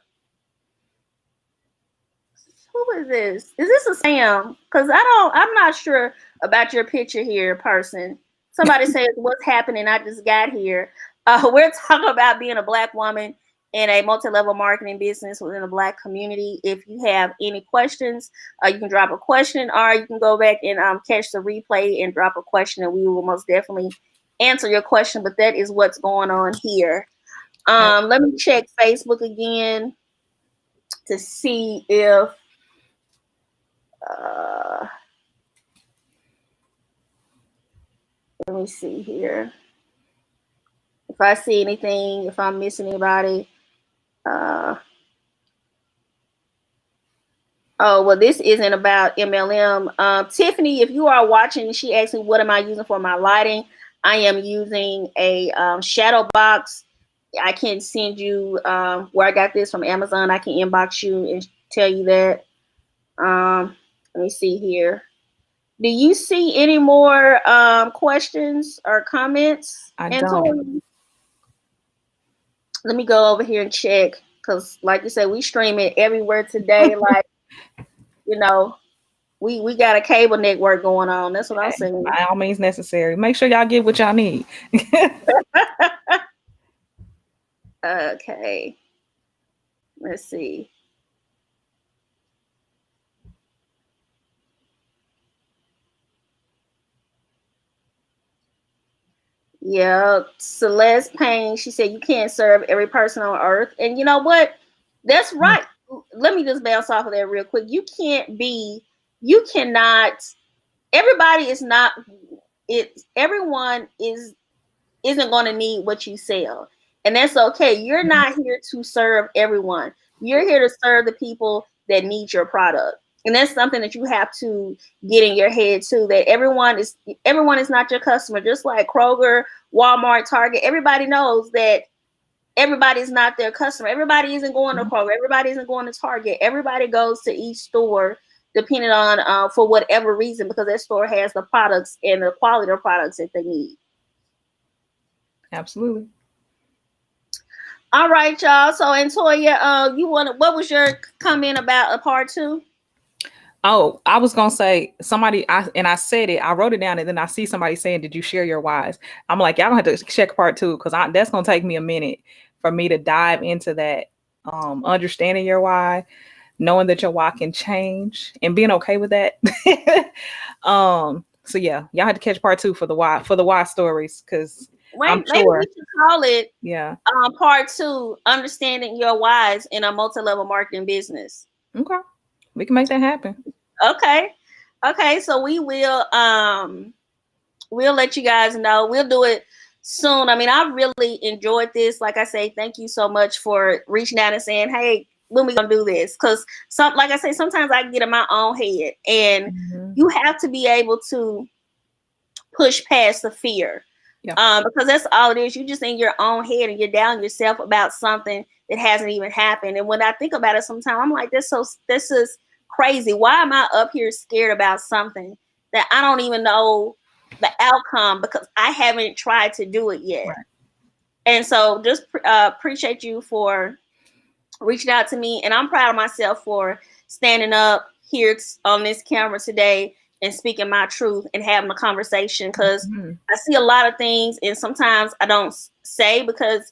Who is this? Is this a Sam? Because I'm not sure about your picture here, person. Somebody says, what's happening? I just got here. We're talking about being a Black woman in a multi-level marketing business within a Black community. If you have any questions, you can drop a question, or you can go back and catch the replay and drop a question, and we will most definitely answer your question. But that is what's going on here. Let me check Facebook again to see if let me see here. If I see anything, if I'm missing anybody. Oh, well, this isn't about MLM. Tiffany, if you are watching, she asked me, what am I using for my lighting? I am using a shadow box. I can send you where I got this from Amazon. I can inbox you and tell you that. Let me see here. Do you see any more questions or comments? I Antoine? don't. Let me go over here and check, because like you said, we stream it everywhere today. Like, you know, we got a cable network going on. That's what I'm saying. By all means necessary. Make sure y'all get what y'all need. Okay. Let's see. Yeah, Celeste Payne, she said you can't serve every person on earth. And you know what? That's right. Let me just bounce off of that real quick. You cannot, everybody is not, everyone isn't going to need what you sell. And that's okay. You're not here to serve everyone. You're here to serve the people that need your product. And that's something that you have to get in your head too, that everyone is not your customer. Just like Kroger, Walmart, Target, everybody knows that everybody is not their customer. Everybody isn't going to Kroger. Everybody isn't going to Target. Everybody goes to each store depending on for whatever reason, because that store has the products and the quality of products that they need. Absolutely. All right, y'all. So, Antoya, what was your comment about a part 2? Oh, I was gonna say I said it. I wrote it down, and then I see somebody saying, "Did you share your whys?" I'm like, y'all don't have to check part 2 because that's gonna take me a minute for me to dive into that. Understanding your why, knowing that your why can change, and being okay with that. So yeah, y'all had to catch part 2 for the why stories, because I'm maybe sure. we should call it part 2, understanding your whys in a multi-level marketing business. Okay, we can make that happen. Okay, so we will we'll let you guys know. We'll do it soon. I mean, I really enjoyed this. Like I say, thank you so much for reaching out and saying, hey, when we gonna do this? Because like I say, sometimes I get in my own head, and you have to be able to push past the fear. Because that's all it is. You just in your own head and you're down yourself about something that hasn't even happened. And when I think about it sometimes, I'm like, this is crazy. Why am I up here scared about something that I don't even know the outcome, because I haven't tried to do it yet? Right. And so just appreciate you for reaching out to me. And I'm proud of myself for standing up here on this camera today and speaking my truth and having a conversation, because I see a lot of things, and sometimes I don't say, because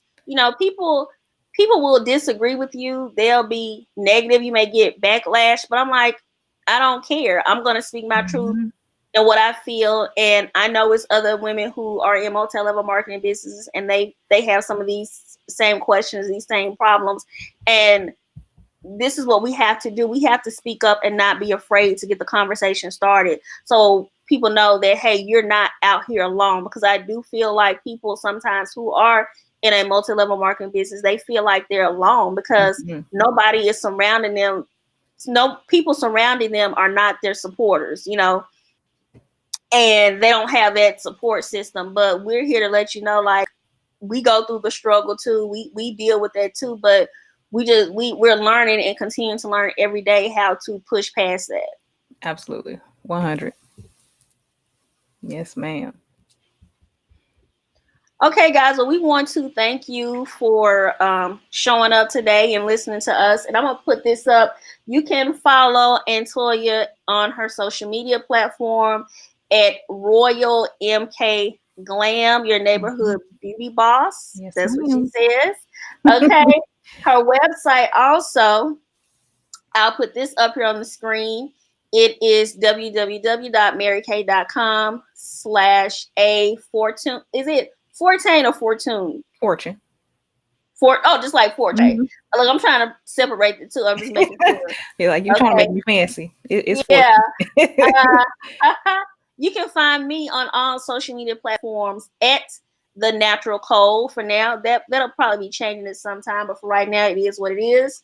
people will disagree with you. They'll be negative. You may get backlash, but I'm like, I don't care. I'm going to speak my truth and what I feel. And I know it's other women who are in multi-level marketing businesses, and they have some of these same questions, these same problems, and this is what we have to do. We have to speak up and not be afraid to get the conversation started, so people know that, hey, you're not out here alone. Because I do feel like people sometimes who are in a multi-level marketing business, they feel like they're alone because nobody is surrounding them. No people surrounding them are not their supporters, and they don't have that support system. But we're here to let you know, like, we go through the struggle too. We deal with that too, but we're learning and continuing to learn every day how to push past that. Absolutely. 100. Yes, ma'am. Okay, guys. Well, we want to thank you for showing up today and listening to us. And I'm going to put this up. You can follow Antoya on her social media platform at Royal MK Glam, your neighborhood beauty boss. Yes, that's what she says. Okay. Her website also, I'll put this up here on the screen. It is www.marykay.com/a fortune. Is it Fortune or Fortune? Fortune. Just like Fortune. Look, I'm trying to separate the two. I'm just making sure. You're like, you're trying to make me fancy. It's yeah. You can find me on all social media platforms at The Natural Code. For now, that'll probably be changing it sometime, but for right now, it is what it is.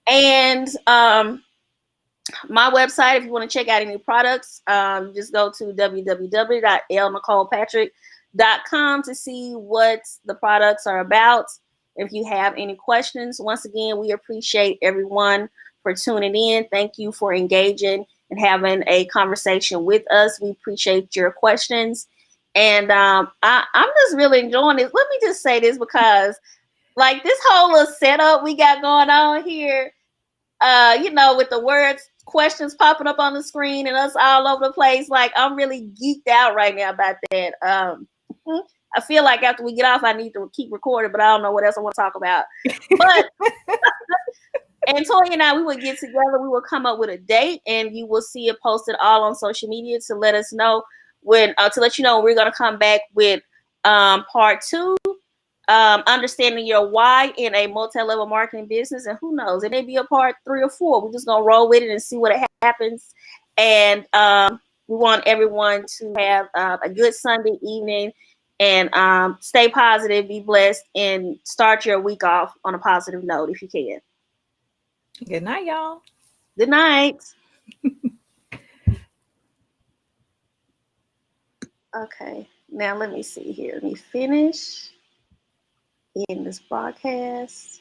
And my website, if you want to check out any products, just go to www.lnicolepatrick.com to see what the products are about. If you have any questions, once again, we appreciate everyone for tuning in. Thank you for engaging and having a conversation with us. We appreciate your questions. And I'm just really enjoying it. Let me just say this, because like this whole little setup we got going on here, with the words questions popping up on the screen and us all over the place, like I'm really geeked out right now about that. I feel like after we get off, I need to keep recording, but I don't know what else I want to talk about. But and Toya and I, we would get together, we will come up with a date, and you will see it posted all on social media to let us know when, to let you know when we're going to come back with part 2, understanding your why in a multi-level marketing business. And who knows, it may be a part 3 or 4. We're just going to roll with it and see what happens. And we want everyone to have a good Sunday evening, and stay positive, be blessed, and start your week off on a positive note if you can. Good night, y'all. Good night. Okay, now let me see here. Let me finish in this broadcast.